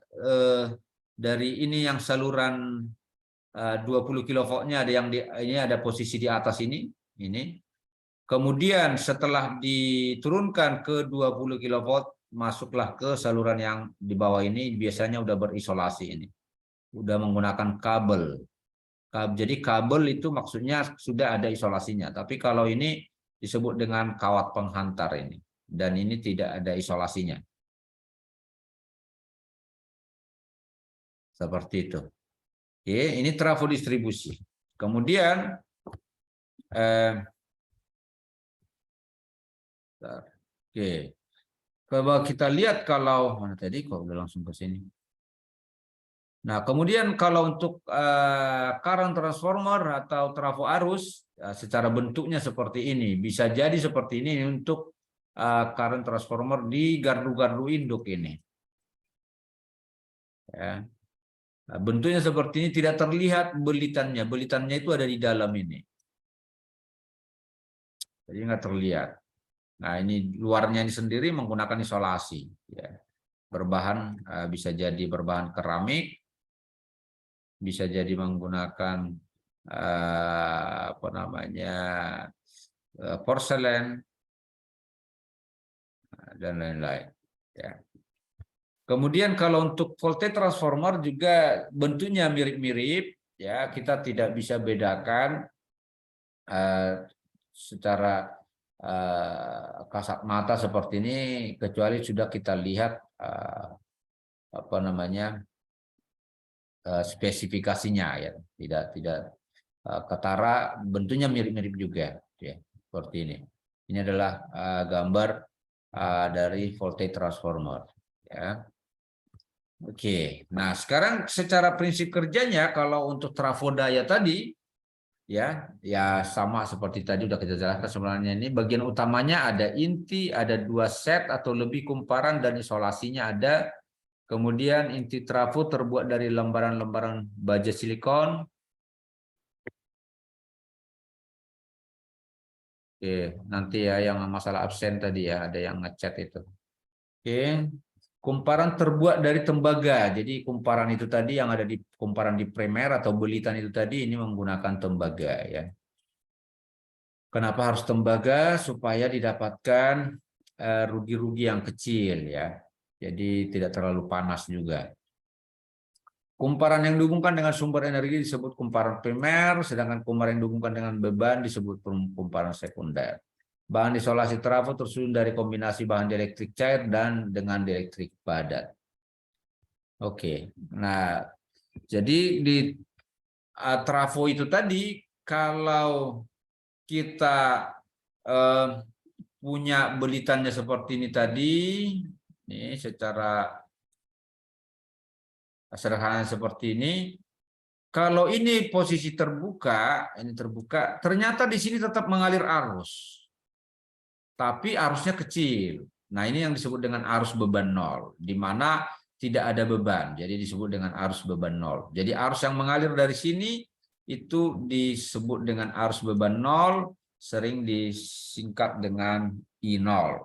dari ini yang saluran 20 kV-nya ada yang ini ada posisi di atas ini. Kemudian setelah diturunkan ke 20 kV masuklah ke saluran yang di bawah ini, biasanya udah berisolasi ini. Udah menggunakan kabel. Jadi kabel itu maksudnya sudah ada isolasinya. Tapi kalau ini disebut dengan kawat penghantar ini. Dan ini tidak ada isolasinya. Seperti itu. Oke, ini trafo distribusi. Kemudian oke. Coba kita lihat kalau mana tadi kok udah langsung ke sini. Nah, kemudian kalau untuk current transformer atau trafo arus secara bentuknya seperti ini, bisa jadi seperti ini untuk current transformer di gardu-gardu induk ini. Ya. Nah, bentuknya seperti ini, tidak terlihat belitannya. Belitannya itu ada di dalam ini. Jadi nggak terlihat. Nah, ini luarnya ini sendiri menggunakan isolasi. Ya. Berbahan bisa jadi berbahan keramik, bisa jadi menggunakan apa namanya porselen dan lain-lain. Ya. Kemudian kalau untuk voltage transformer juga bentuknya mirip-mirip, ya kita tidak bisa bedakan secara kasat mata seperti ini, kecuali sudah kita lihat apa namanya spesifikasinya ya, tidak ketara, bentuknya mirip-mirip juga ya, seperti ini. Ini adalah gambar dari voltage transformer ya. Oke, nah sekarang secara prinsip kerjanya kalau untuk trafo daya tadi ya sama seperti tadi udah kita jelaskan. Sebenarnya ini bagian utamanya ada inti, ada 2 set atau lebih kumparan dan isolasinya ada. Kemudian inti trafo terbuat dari lembaran-lembaran baja silikon. Oke, nanti ya yang masalah absen tadi ya, ada yang ngechat itu. Oke, kumparan terbuat dari tembaga. Jadi kumparan itu tadi yang ada di kumparan di primer atau belitan itu tadi ini menggunakan tembaga ya. Kenapa harus tembaga? Supaya didapatkan rugi-rugi yang kecil ya. Jadi tidak terlalu panas juga. Kumparan yang dihubungkan dengan sumber energi disebut kumparan primer, sedangkan kumparan yang dihubungkan dengan beban disebut kumparan sekunder. Bahan isolasi trafo tersusun dari kombinasi bahan dieelektrik cair dan dengan dieelektrik padat. Oke, nah jadi di trafo itu tadi kalau kita punya belitannya seperti ini tadi, ini secara sederhana seperti ini. Kalau ini posisi terbuka, ini terbuka, ternyata di sini tetap mengalir arus. Tapi arusnya kecil. Nah, ini yang disebut dengan arus beban nol, di mana tidak ada beban. Jadi disebut dengan arus beban nol. Jadi arus yang mengalir dari sini itu disebut dengan arus beban nol, sering disingkat dengan I0.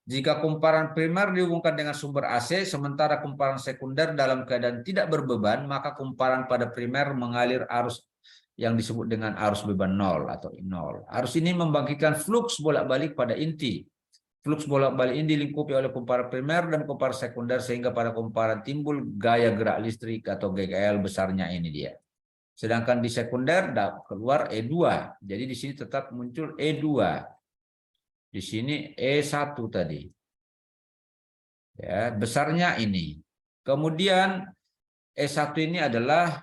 Jika kumparan primer dihubungkan dengan sumber AC, sementara kumparan sekunder dalam keadaan tidak berbeban, maka kumparan pada primer mengalir arus yang disebut dengan arus beban nol atau I0. Arus ini membangkitkan fluks bolak-balik pada inti. Fluks bolak-balik ini dilingkupi oleh kumparan primer dan kumparan sekunder sehingga pada kumparan timbul gaya gerak listrik atau GGL besarnya ini dia. Sedangkan di sekunder keluar E2. Jadi di sini tetap muncul E2. Di sini E1 tadi. Ya, besarnya ini. Kemudian E1 ini adalah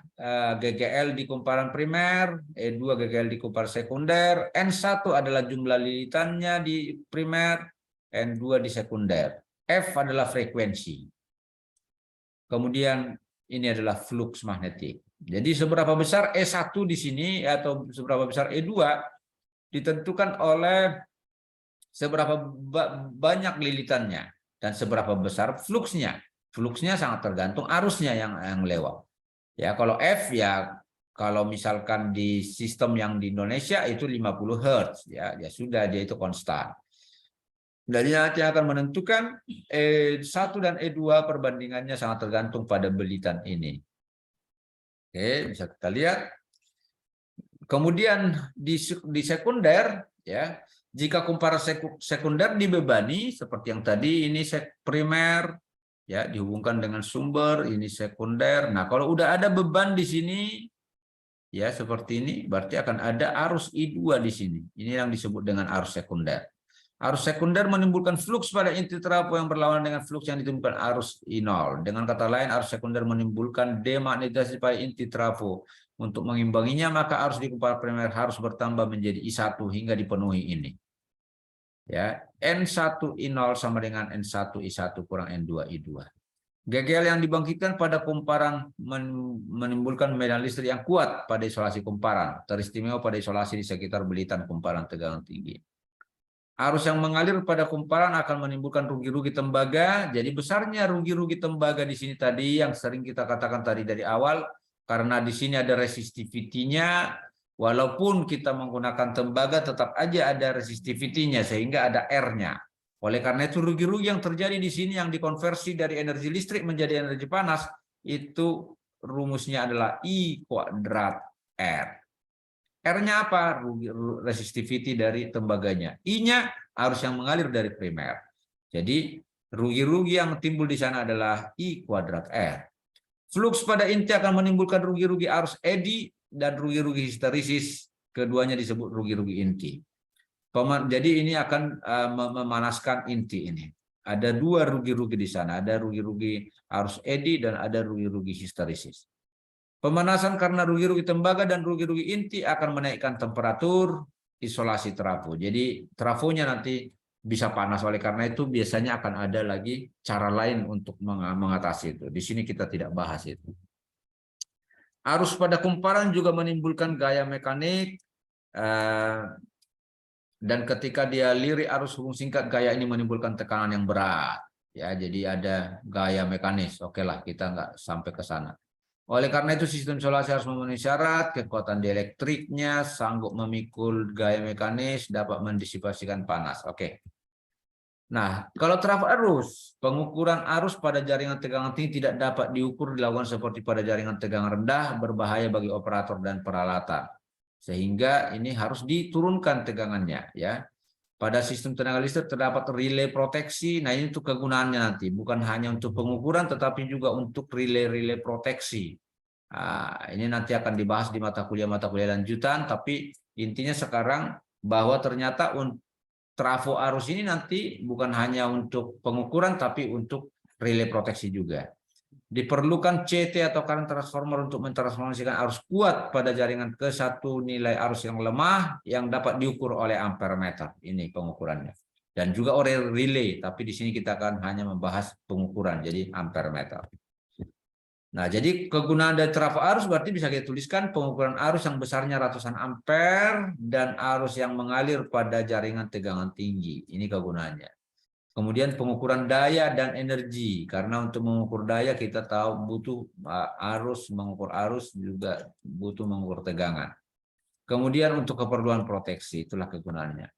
GGL di kumparan primer, E2 GGL di kumparan sekunder, N1 adalah jumlah lilitannya di primer, N2 di sekunder. F adalah frekuensi. Kemudian ini adalah flux magnetik. Jadi seberapa besar E1 di sini atau seberapa besar E2 ditentukan oleh seberapa banyak lilitannya dan seberapa besar fluksnya. Fluksnya sangat tergantung arusnya yang lewat. Ya, kalau F ya kalau misalkan di sistem yang di Indonesia itu 50 Hz ya sudah dia itu konstan. Jadi nanti akan menentukan E1 dan E2 perbandingannya sangat tergantung pada belitan ini. Oke, bisa kita lihat. Kemudian di sekunder ya, jika kumparan sekunder dibebani seperti yang tadi ini primer ya dihubungkan dengan sumber, ini sekunder. Nah, kalau udah ada beban di sini ya seperti ini berarti akan ada arus I2 di sini. Ini yang disebut dengan arus sekunder. Arus sekunder menimbulkan fluks pada inti trafo yang berlawanan dengan fluks yang ditimbulkan arus I0. Dengan kata lain, arus sekunder menimbulkan demagnetisasi pada inti trafo. Untuk mengimbanginya, maka arus di kumparan primer harus bertambah menjadi I1 hingga dipenuhi ini. Ya, N1 I0 sama dengan N1 I1 kurang N2 I2. GGL yang dibangkitkan pada kumparan menimbulkan medan listrik yang kuat pada isolasi kumparan, teristimewa pada isolasi di sekitar belitan kumparan tegangan tinggi. Arus yang mengalir pada kumparan akan menimbulkan rugi-rugi tembaga. Jadi besarnya rugi-rugi tembaga di sini tadi yang sering kita katakan tadi dari awal, karena di sini ada resistivity-nya, walaupun kita menggunakan tembaga tetap aja ada resistivity-nya sehingga ada R-nya. Oleh karena itu rugi-rugi yang terjadi di sini yang dikonversi dari energi listrik menjadi energi panas itu rumusnya adalah I kuadrat R. R-nya apa? Resistivity dari tembaganya. I-nya arus yang mengalir dari primer. Jadi rugi-rugi yang timbul di sana adalah I kuadrat R. Flux pada inti akan menimbulkan rugi-rugi arus eddy dan rugi-rugi histeresis. Keduanya disebut rugi-rugi inti. Jadi ini akan memanaskan inti ini. Ada dua rugi-rugi di sana. Ada rugi-rugi arus eddy dan ada rugi-rugi histeresis. Pemanasan karena rugi-rugi tembaga dan rugi-rugi inti akan menaikkan temperatur isolasi trafo. Jadi trafonya nanti bisa panas. Oleh karena itu biasanya akan ada lagi cara lain untuk mengatasi itu. Di sini kita tidak bahas itu. Arus pada kumparan juga menimbulkan gaya mekanik. Dan ketika dia lirik arus hubung singkat, gaya ini menimbulkan tekanan yang berat. Ya, jadi ada gaya mekanis. Oke lah, kita nggak sampai ke sana. Oleh karena itu sistem isolasi harus memenuhi syarat, kekuatan dielektriknya sanggup memikul gaya mekanis, dapat mendisipasikan panas. Oke. Nah, kalau trafo arus, pengukuran arus pada jaringan tegangan tinggi tidak dapat diukur dilakukan seperti pada jaringan tegangan rendah, berbahaya bagi operator dan peralatan. Sehingga ini harus diturunkan tegangannya, ya. Pada sistem tenaga listrik terdapat relay proteksi. Nah, ini untuk kegunaannya nanti, bukan hanya untuk pengukuran, tetapi juga untuk relay proteksi. Nah, ini nanti akan dibahas di mata kuliah lanjutan. Tapi intinya sekarang bahwa ternyata trafo arus ini nanti bukan hanya untuk pengukuran, tapi untuk relay proteksi juga. Diperlukan CT atau current transformer untuk mentransformasikan arus kuat pada jaringan ke satu nilai arus yang lemah yang dapat diukur oleh ampere meter. Ini pengukurannya. Dan juga oleh relay, tapi di sini kita akan hanya membahas pengukuran, jadi ampere meter. Nah, jadi kegunaan dari trafo arus berarti bisa kita tuliskan pengukuran arus yang besarnya ratusan ampere dan arus yang mengalir pada jaringan tegangan tinggi. Ini kegunaannya. Kemudian pengukuran daya dan energi, karena untuk mengukur daya kita tahu butuh arus, mengukur arus juga butuh mengukur tegangan. Kemudian untuk keperluan proteksi, itulah kegunaannya.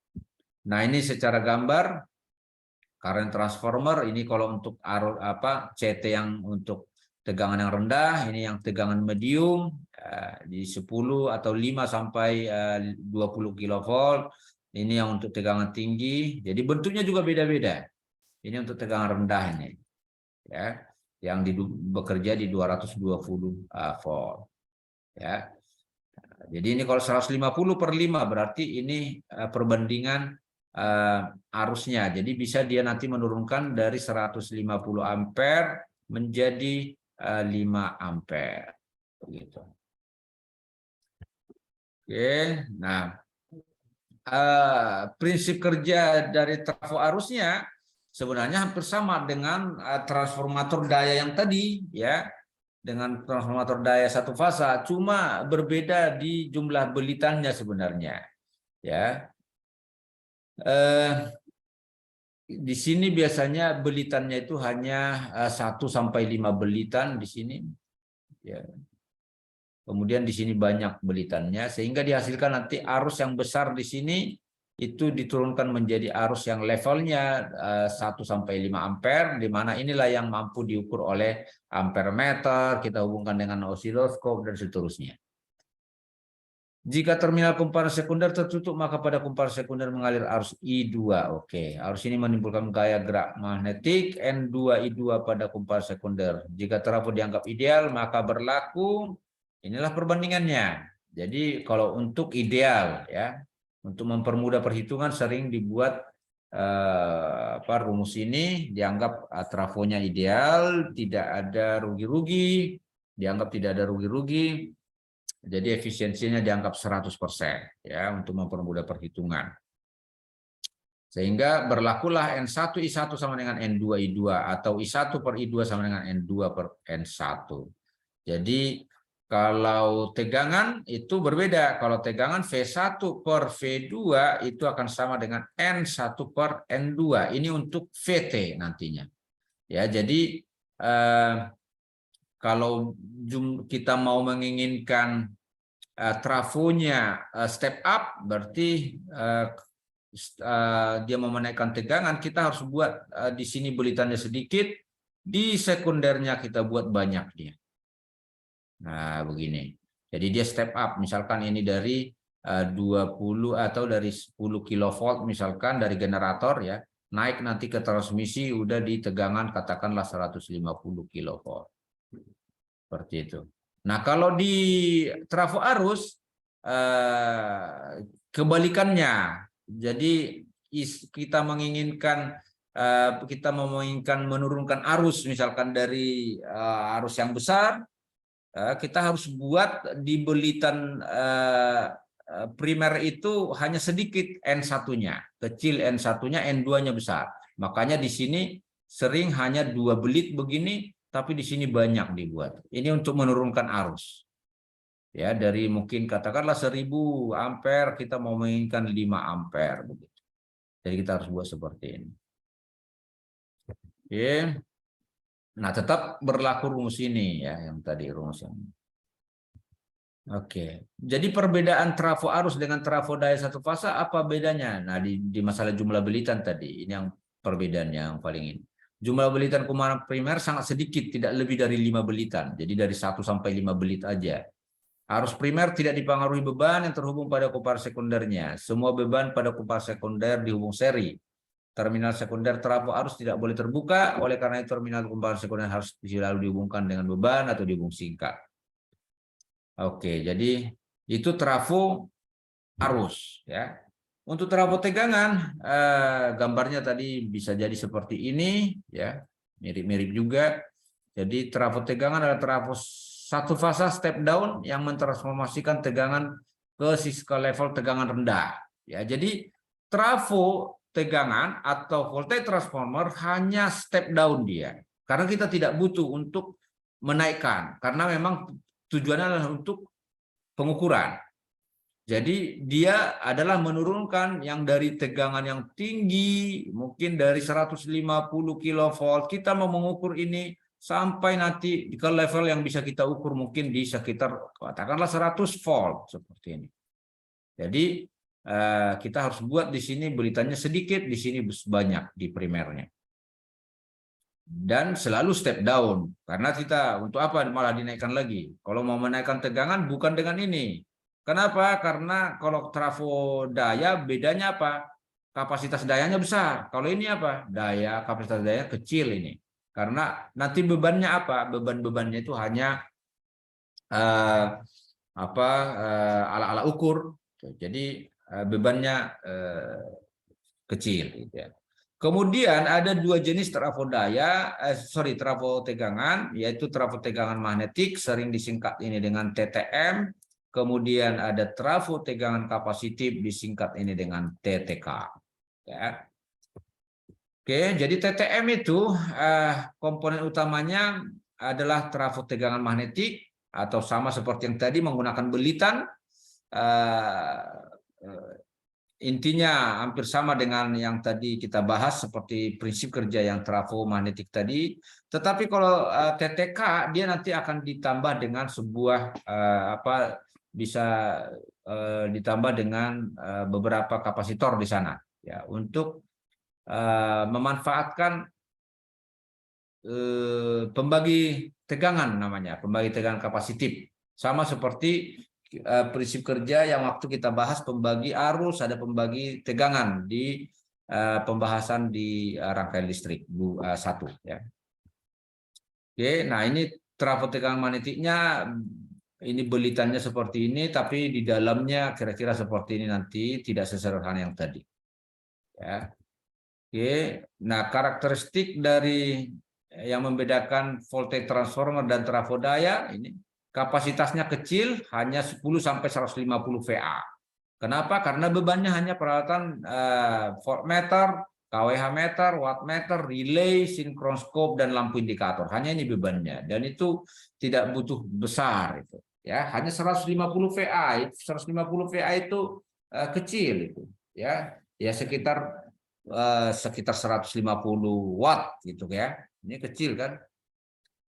Nah, ini secara gambar current transformer ini kalau untuk arus CT yang untuk tegangan yang rendah, ini yang tegangan medium di 10 atau 5 sampai 20 kilovolt. Ini yang untuk tegangan tinggi. Jadi bentuknya juga beda-beda. Ini untuk tegangan rendah ini. Ya, yang bekerja di 220 volt. Ya. Jadi ini kalau 150/5 berarti ini perbandingan arusnya. Jadi bisa dia nanti menurunkan dari 150 ampere menjadi 5 ampere. Begitu. Oke, nah prinsip kerja dari trafo arusnya sebenarnya hampir sama dengan transformator daya yang tadi, ya, dengan transformator daya satu fasa, cuma berbeda di jumlah belitannya sebenarnya, ya. Di sini biasanya belitannya itu hanya 1 sampai 5 belitan di sini, ya. Kemudian di sini banyak belitannya sehingga dihasilkan nanti arus yang besar di sini itu diturunkan menjadi arus yang levelnya 1 sampai 5 ampere, di mana inilah yang mampu diukur oleh ampere meter, kita hubungkan dengan osiloskop dan seterusnya. Jika terminal kumparan sekunder tertutup, maka pada kumparan sekunder mengalir arus I2. Oke, arus ini menimbulkan gaya gerak magnetik N2I2 pada kumparan sekunder. Jika trafo dianggap ideal, maka berlaku. Inilah perbandingannya. Jadi kalau untuk ideal, ya, untuk mempermudah perhitungan sering dibuat rumus ini dianggap trafonya ideal, tidak ada rugi-rugi, dianggap tidak ada rugi-rugi. Jadi efisiensinya dianggap 100%, ya, untuk mempermudah perhitungan. Sehingga berlakulah N1 I1 sama dengan N2 I2 atau I1 per I2 sama dengan N2 per N1. Jadi kalau tegangan itu berbeda. Kalau tegangan V1 per V2 itu akan sama dengan N1 per N2. Ini untuk VT nantinya. Ya, jadi kalau kita mau menginginkan trafonya step up, berarti dia mau menaikkan tegangan, kita harus buat di sini belitannya sedikit, di sekundernya kita buat banyak dia. Nah, begini. Jadi dia step up, misalkan ini dari 20 atau dari 10 kilovolt misalkan dari generator, ya, naik nanti ke transmisi udah di tegangan katakanlah 150 kilovolt. Seperti itu. Nah, kalau di trafo arus kebalikannya. Jadi kita menginginkan menurunkan arus misalkan dari arus yang besar, kita harus buat di belitan primer itu hanya sedikit N1-nya, kecil N1-nya, N2-nya besar. Makanya di sini sering hanya 2 belit begini, tapi di sini banyak dibuat. Ini untuk menurunkan arus. Ya, dari mungkin katakanlah 1000 ampere kita mau menginginkan 5 ampere begitu. Jadi kita harus buat seperti ini. Oke. Nah, tetap berlaku rumus ini ya, yang tadi rumus ini. Oke. Jadi perbedaan trafo arus dengan trafo daya satu fasa apa bedanya? Nah, di masalah jumlah belitan tadi, ini yang perbedaan yang paling ini. Jumlah belitan kumaran primer sangat sedikit, tidak lebih dari 5 belitan. Jadi dari 1 sampai 5 belit aja. Arus primer tidak dipengaruhi beban yang terhubung pada koper sekundernya. Semua beban pada koper sekunder dihubung seri. Terminal sekunder trafo arus tidak boleh terbuka, oleh karena itu terminal koper sekunder harus selalu dihubungkan dengan beban atau dihubung singkat. Oke, jadi itu trafo arus ya. Untuk trafo tegangan, gambarnya tadi bisa jadi seperti ini ya, mirip-mirip juga. Jadi trafo tegangan adalah trafo satu fasa step down yang mentransformasikan tegangan ke level tegangan rendah. Ya, jadi trafo tegangan atau voltage transformer hanya step down dia. Karena kita tidak butuh untuk menaikkan, karena memang tujuannya adalah untuk pengukuran. Jadi dia adalah menurunkan yang dari tegangan yang tinggi, mungkin dari 150 kV, kita mau mengukur ini sampai nanti ke level yang bisa kita ukur mungkin di sekitar katakanlah 100 volt seperti ini. Jadi kita harus buat di sini belitannya sedikit, di sini banyak di primernya. Dan selalu step down, karena kita untuk apa malah dinaikkan lagi? Kalau mau menaikkan tegangan bukan dengan ini. Kenapa? Karena kalau trafo daya bedanya apa? Kapasitas dayanya besar. Kalau ini apa? Kapasitas daya kecil ini. Karena nanti bebannya apa? Beban-bebannya itu hanya ala-ala ukur. Jadi bebannya kecil. Gitu ya. Kemudian ada 2 jenis trafo tegangan, yaitu trafo tegangan magnetik, sering disingkat ini dengan TTM. Kemudian ada trafo tegangan kapasitif, disingkat ini dengan TTK. Ya. Oke, jadi TTM itu komponen utamanya adalah trafo tegangan magnetik, atau sama seperti yang tadi menggunakan belitan. Intinya hampir sama dengan yang tadi kita bahas seperti prinsip kerja yang trafo magnetik tadi. Tetapi kalau TTK dia nanti akan ditambah dengan sebuah bisa ditambah dengan beberapa kapasitor di sana ya, untuk memanfaatkan pembagi tegangan, namanya pembagi tegangan kapasitif, sama seperti prinsip kerja yang waktu kita bahas pembagi arus, ada pembagi tegangan di pembahasan di rangkaian listrik 1 ya. Oke, nah ini trafo tegangan magnetiknya, ini belitannya seperti ini, tapi di dalamnya kira-kira seperti ini nanti, tidak sesederhana yang tadi ya. Oke, nah karakteristik dari yang membedakan voltage transformer dan trafo daya ini, kapasitasnya kecil, hanya 10 sampai 150 VA. Kenapa? Karena bebannya hanya peralatan voltmeter, kWh meter, wattmeter, relay, sinkroskop, dan lampu indikator. Hanya ini bebannya, dan itu tidak butuh besar itu. Ya, hanya 150 VA. 150 VA itu kecil itu. Ya sekitar 150 watt gitu ya. Ini kecil kan?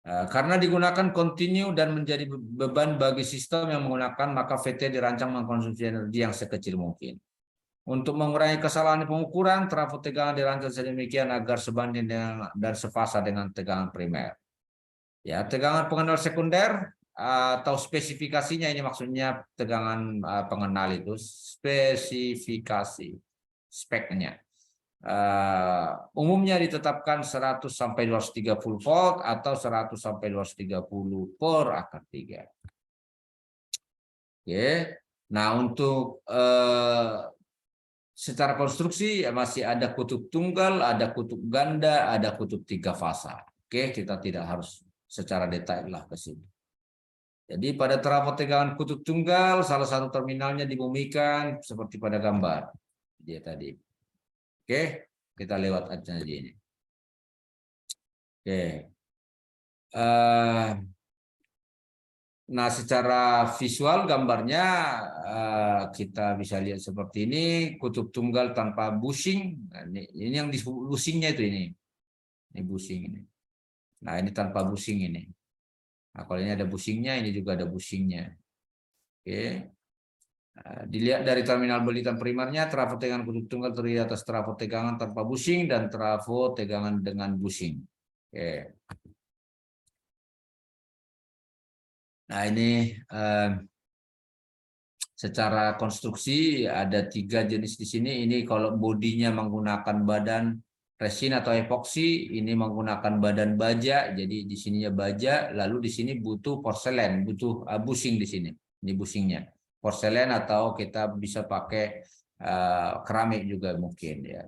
Karena digunakan kontinu dan menjadi beban bagi sistem yang menggunakan, maka VT dirancang mengkonsumsi energi yang sekecil mungkin. Untuk mengurangi kesalahan pengukuran, trafo tegangan dirancang sedemikian agar sebanding dengan dan sefasa dengan tegangan primer. Ya, tegangan pengenal sekunder atau spesifikasinya, ini maksudnya tegangan pengenal itu spesifikasi speknya. Umumnya ditetapkan 100 sampai 230 volt atau 100 sampai 230 per akar 3. Oke. Nah, untuk secara konstruksi ya masih ada kutub tunggal, ada kutub ganda, ada kutub 3 fasa. Oke, kita tidak harus secara detail lah ke sini. Jadi pada trafo tegangan kutub tunggal, salah satu terminalnya dibumikan seperti pada gambar dia tadi. Oke, kita lewat aja ini. Oke. Nah, secara visual gambarnya kita bisa lihat seperti ini, kutub tunggal tanpa bushing. Nah, ini yang di bushingnya itu ini bushing ini. Nah, ini tanpa bushing ini. Nah, kalau ini ada bushingnya, ini juga ada bushingnya. Oke. Nah, dilihat dari terminal belitan primernya, trafo tegangan kutub tunggal terdiri atas trafo tegangan tanpa bushing dan trafo tegangan dengan bushing. Oke. Nah, ini secara konstruksi ada 3 jenis di sini. Ini kalau bodinya menggunakan badan resin atau epoksi, ini menggunakan badan baja. Jadi di sininya baja, lalu di sini butuh porselen, butuh bushing di sini. Ini bushingnya. Porselen atau kita bisa pakai keramik juga mungkin ya.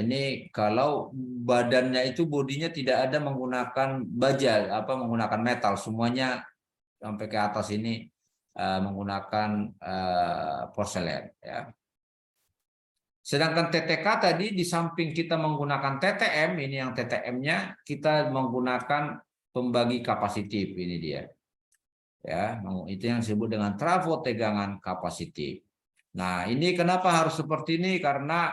Ini kalau badannya itu bodinya tidak ada menggunakan baja, menggunakan metal, semuanya sampai ke atas ini menggunakan porselen ya. Sedangkan TTK tadi di samping kita menggunakan TTM, ini yang TTM-nya kita menggunakan pembagi kapasitif, ini dia. Ya, itu yang disebut dengan trafo tegangan kapasitif. Nah, ini kenapa harus seperti ini? Karena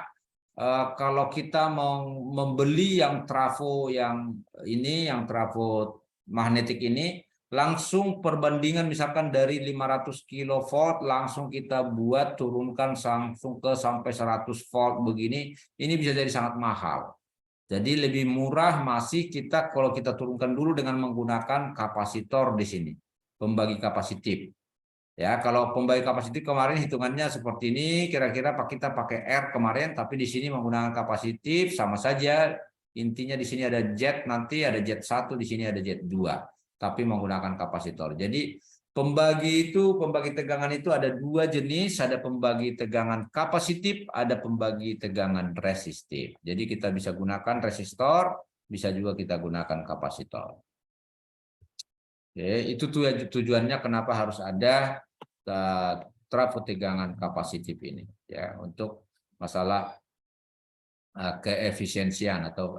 kalau kita mau membeli yang trafo yang ini, yang trafo magnetik ini, langsung perbandingan misalkan dari 500 kV langsung kita buat turunkan langsung ke sampai 100 volt begini, ini bisa jadi sangat mahal. Jadi lebih murah masih kita kalau kita turunkan dulu dengan menggunakan kapasitor di sini, pembagi kapasitif. Ya, kalau pembagi kapasitif kemarin hitungannya seperti ini, kira-kira kita pakai R kemarin, tapi di sini menggunakan kapasitif sama saja. Intinya di sini ada jet, nanti ada jet 1, di sini ada jet 2, tapi menggunakan kapasitor. Jadi pembagi tegangan itu ada 2 jenis, ada pembagi tegangan kapasitif, ada pembagi tegangan resistif. Jadi kita bisa gunakan resistor, bisa juga kita gunakan kapasitor. Oke, itu tujuannya kenapa harus ada trafo tegangan kapasitif ini ya, untuk masalah keefisiensian atau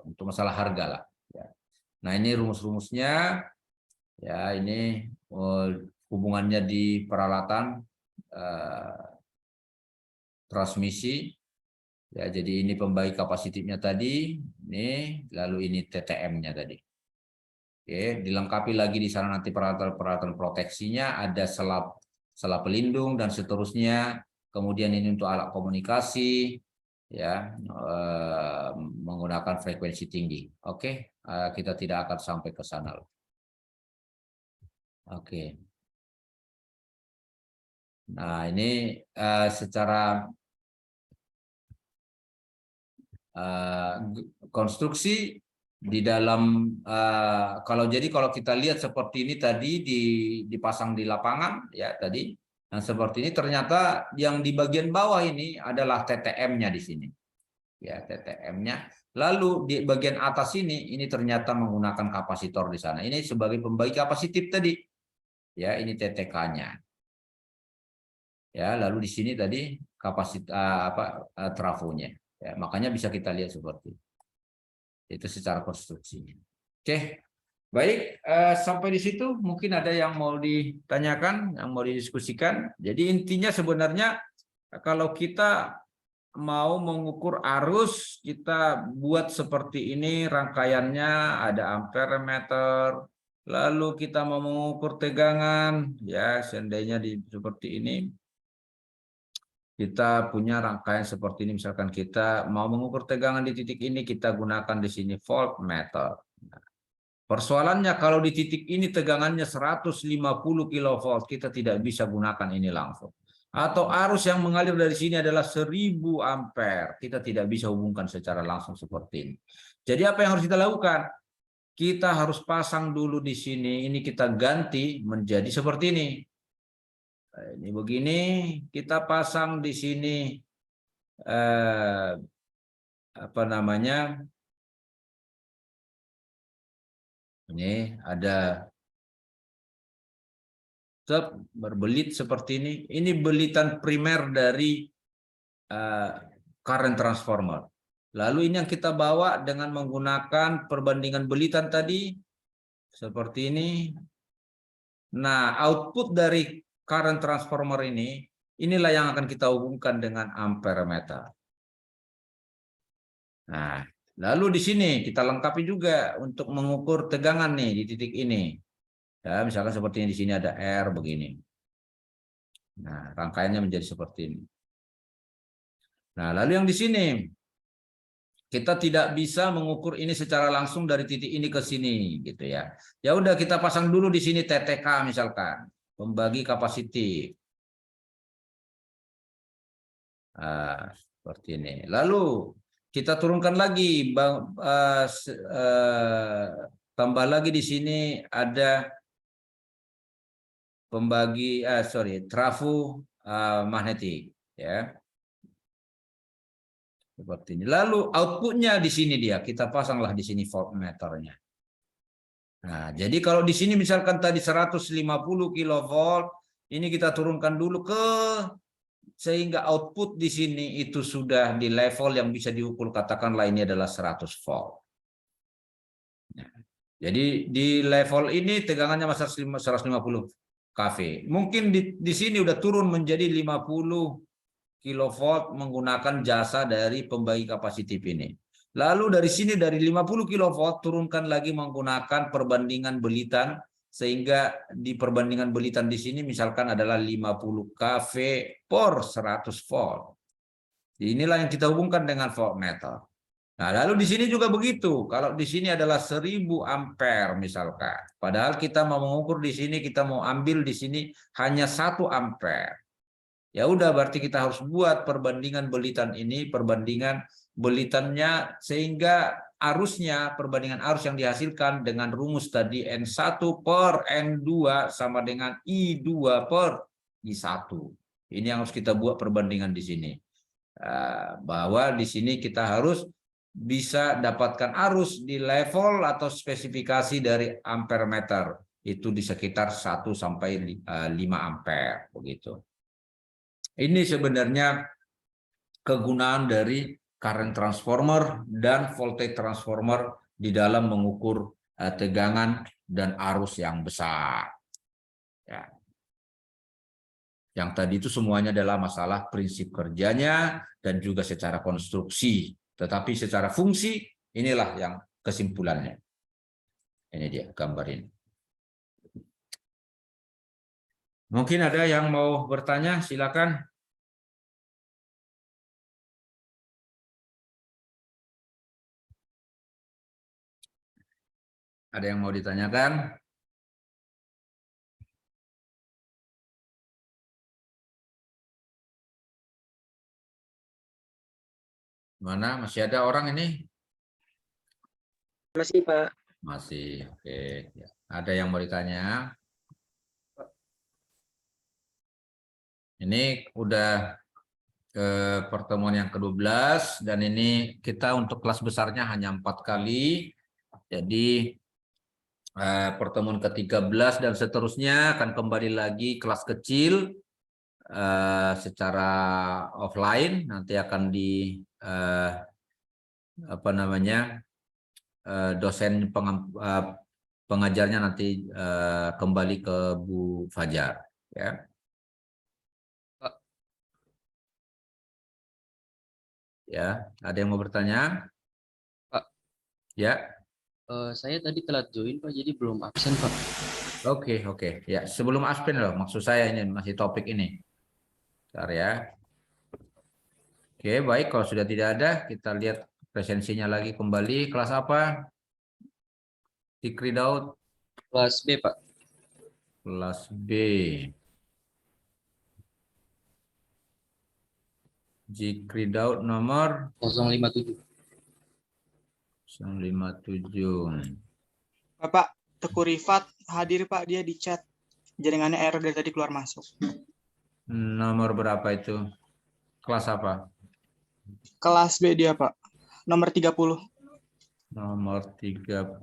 untuk masalah harga lah ya. Nah, ini rumus-rumusnya ya, ini hubungannya di peralatan transmisi ya. Jadi ini pembagi kapasitifnya tadi ini, lalu ini TTM-nya tadi. Oke, dilengkapi lagi di sana nanti peralatan proteksinya, ada selap pelindung dan seterusnya. Kemudian ini untuk alat komunikasi ya, menggunakan frekuensi tinggi. Oke, kita tidak akan sampai ke sana. Oke. Nah, ini secara konstruksi di dalam kalau kita lihat seperti ini tadi dipasang di lapangan ya tadi, yang seperti ini ternyata yang di bagian bawah ini adalah TTM-nya di sini ya, TTM-nya. Lalu di bagian atas ini ternyata menggunakan kapasitor di sana. Ini sebagai pembagi kapasitif tadi ya, ini TTK-nya ya. Lalu di sini tadi kapasitas trafonya ya, makanya bisa kita lihat seperti itu secara konstruksinya. Oke, baik, sampai di situ mungkin ada yang mau ditanyakan, yang mau didiskusikan. Jadi intinya sebenarnya kalau kita mau mengukur arus, kita buat seperti ini rangkaiannya, ada amperemeter, lalu kita mau mengukur tegangan ya, seandainya seperti ini. Kita punya rangkaian seperti ini, misalkan kita mau mengukur tegangan di titik ini, kita gunakan di sini voltmeter. Nah, persoalannya kalau di titik ini tegangannya 150 kV, kita tidak bisa gunakan ini langsung. Atau arus yang mengalir dari sini adalah 1000 ampere, kita tidak bisa hubungkan secara langsung seperti ini. Jadi apa yang harus kita lakukan? Kita harus pasang dulu di sini, ini kita ganti menjadi seperti ini. Ini begini, kita pasang di sini apa namanya, ini ada berbelit seperti ini. Ini belitan primer dari current transformer. Lalu ini yang kita bawa dengan menggunakan perbandingan belitan tadi seperti ini. Nah, output dari current transformer ini, inilah yang akan kita hubungkan dengan ampere meter. Nah, lalu di sini kita lengkapi juga untuk mengukur tegangan nih di titik ini. Ya, misalkan seperti ini, di sini ada R begini. Nah, rangkaiannya menjadi seperti ini. Nah, lalu yang di sini kita tidak bisa mengukur ini secara langsung dari titik ini ke sini gitu ya. Ya udah kita pasang dulu di sini TTK misalkan, pembagi kapasitif. Seperti ini. Lalu kita turunkan lagi, tambah lagi di sini ada pembagi, trafo magnetik ya. Seperti ini. Lalu outputnya di sini kita pasanglah di sini voltmeternya. Nah, jadi kalau di sini misalkan tadi 150 kV, ini kita turunkan dulu sehingga output di sini itu sudah di level yang bisa diukur, katakanlah ini adalah 100 volt. Nah, jadi di level ini tegangannya masih 150 kV. Mungkin di sini udah turun menjadi 50 kilovolt menggunakan jasa dari pembagi kapasitif ini. Lalu dari sini dari 50 kilovolt turunkan lagi menggunakan perbandingan belitan, sehingga di perbandingan belitan di sini misalkan adalah 50 kV per 100 volt. Inilah yang kita hubungkan dengan voltmeter. Nah, lalu di sini juga begitu. Kalau di sini adalah 1000 ampere misalkan. Padahal kita mau mengukur di sini, kita mau ambil di sini hanya 1 ampere. Ya udah, berarti kita harus buat perbandingan belitan ini, perbandingan belitannya, sehingga arusnya, perbandingan arus yang dihasilkan dengan rumus tadi N1 per N2 sama dengan I2 per I1. Ini yang harus kita buat perbandingan di sini. Bahwa di sini kita harus bisa dapatkan arus di level atau spesifikasi dari ampere meter. Itu di sekitar 1 sampai 5 ampere begitu. Ini sebenarnya kegunaan dari current transformer dan voltage transformer di dalam mengukur tegangan dan arus yang besar. Ya. Yang tadi itu semuanya adalah masalah prinsip kerjanya dan juga secara konstruksi. Tetapi secara fungsi, inilah yang kesimpulannya. Ini dia gambar ini. Mungkin ada yang mau bertanya, silakan. Ada yang mau ditanyakan? Mana? Masih ada orang ini? Masih, Pak. Masih, oke. Ada yang mau ditanya? Ini udah ke pertemuan yang ke-12 dan ini kita untuk kelas besarnya hanya 4 kali. Jadi pertemuan ke-13 dan seterusnya akan kembali lagi kelas kecil secara offline. Nanti akan di dosen pengajarnya nanti kembali ke Bu Fajar ya. Ya, ada yang mau bertanya? Pak. Ya. Saya tadi telat join Pak, jadi belum absen Pak. Oke. Ya, sebelum absen loh, maksud saya ini masih topik ini. Bentar ya. Oke, baik. Kalau sudah tidak ada, kita lihat presensinya lagi kembali. Kelas apa? Fikri Daud. Kelas B Pak. Kelas B. Fikri Daud nomor 057. 057. Bapak Teguh Rifat hadir Pak, dia di chat. Jaringannya error dari tadi keluar masuk. Nomor berapa itu? Kelas apa? Kelas B dia, Pak. Nomor 30. Nomor 30.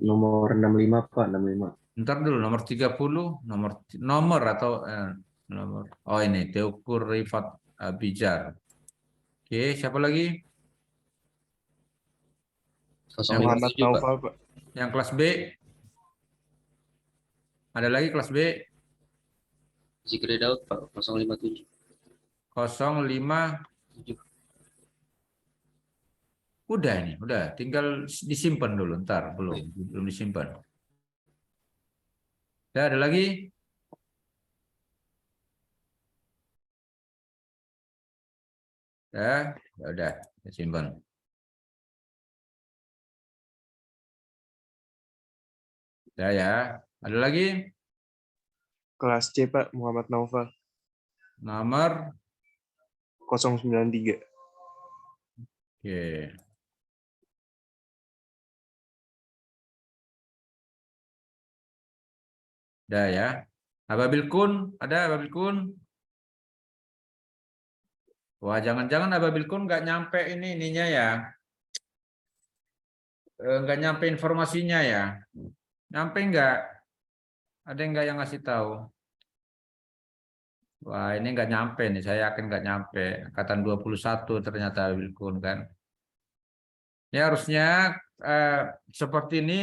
Nomor 65 Pak, 65. Ntar dulu, nomor 30, nomor atau nomor. Oh ini, Teukur Rifat Abijar. Oke, siapa lagi? Muhammad 057 Pak. Naufal, Pak. Yang kelas B? Ada lagi kelas B? Zikri Daud Pak 057. 05. Udah ini, udah. Tinggal disimpan dulu, ntar belum disimpan. Ya, ada lagi? Ya, udah, disimpan. Ya. Ada lagi? Kelas C, Pak. Muhammad Naufal. Nomor 093. Oke. Udah ya. Ababil Kun, ada Ababil Kun? Wah, jangan-jangan Ababil Kun nggak nyampe ininya ya. Nggak nyampe informasinya ya. Nyampe nggak? Ada yang ngasih tahu? Wah, ini nggak nyampe nih. Saya yakin nggak nyampe. Angkatan 21 ternyata Ababil Kun kan. Ya harusnya seperti ini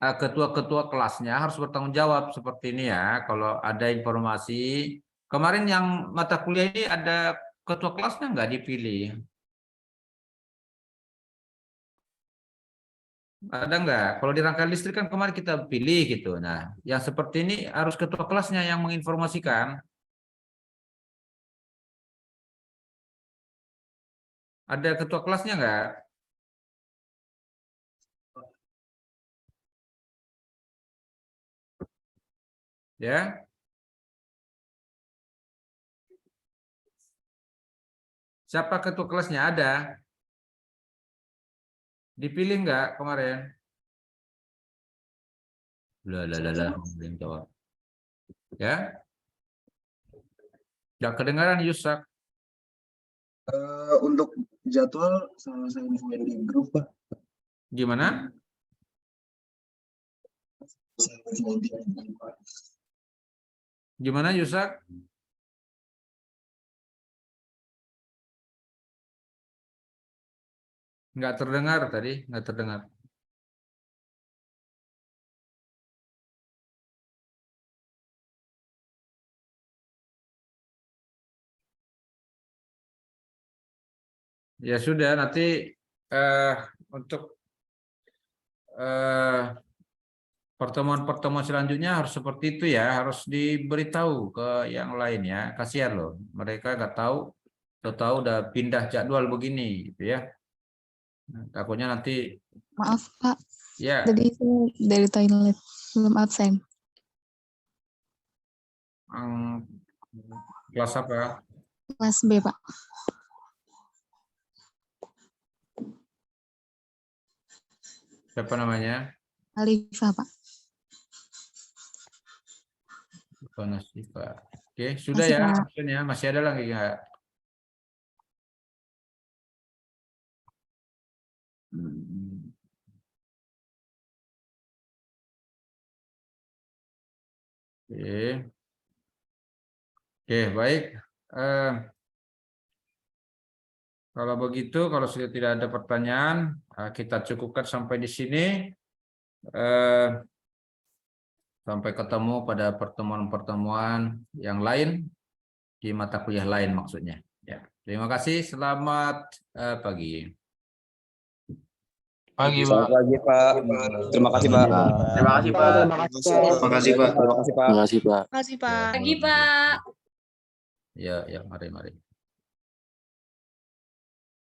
ketua-ketua kelasnya harus bertanggung jawab seperti ini ya. Kalau ada informasi, kemarin yang mata kuliah ini ada ketua kelasnya nggak dipilih? Ada nggak? Kalau di rangkaian listrik kan kemarin kita pilih gitu. Nah, yang seperti ini harus ketua kelasnya yang menginformasikan. Ada ketua kelasnya nggak? Ya. Siapa ketua kelasnya? Ada. Dipilih nggak kemarin? Lah, jawab. Ya. Nggak kedengaran Yusak. Untuk jadwal saya infoin di grup Pak. Gimana? Gimana Yusak? Nggak terdengar tadi, nggak terdengar. Ya sudah, nanti untuk pertemuan-pertemuan selanjutnya harus seperti itu ya, harus diberitahu ke yang lain ya. Kasihan loh, mereka nggak tahu, tahu udah pindah jadwal begini gitu ya. Nah, takutnya nanti. Maaf Pak, Ya. tadi saya dari toilet, belum absen. Kelas apa? Kelas B Pak. Siapa namanya? Alifah Pak. Nasifa. Oke, sudah Masih, ya. Pak. Absen ya. Masih ada lagi nggak? Oke, baik. Kalau begitu, kalau sudah tidak ada pertanyaan, kita cukupkan sampai di sini. Sampai ketemu pada pertemuan-pertemuan yang lain di mata kuliah lain maksudnya. Ya, terima kasih. Selamat pagi. Pagi, Selamat Pak. pagi, Pak. Terima kasih, Pak. Terima kasih, Pak. Terima kasih Pak. Terima kasih, Pak. Terima kasih Pak. Makasih Pak. Pagi, Pak. Ya, mari.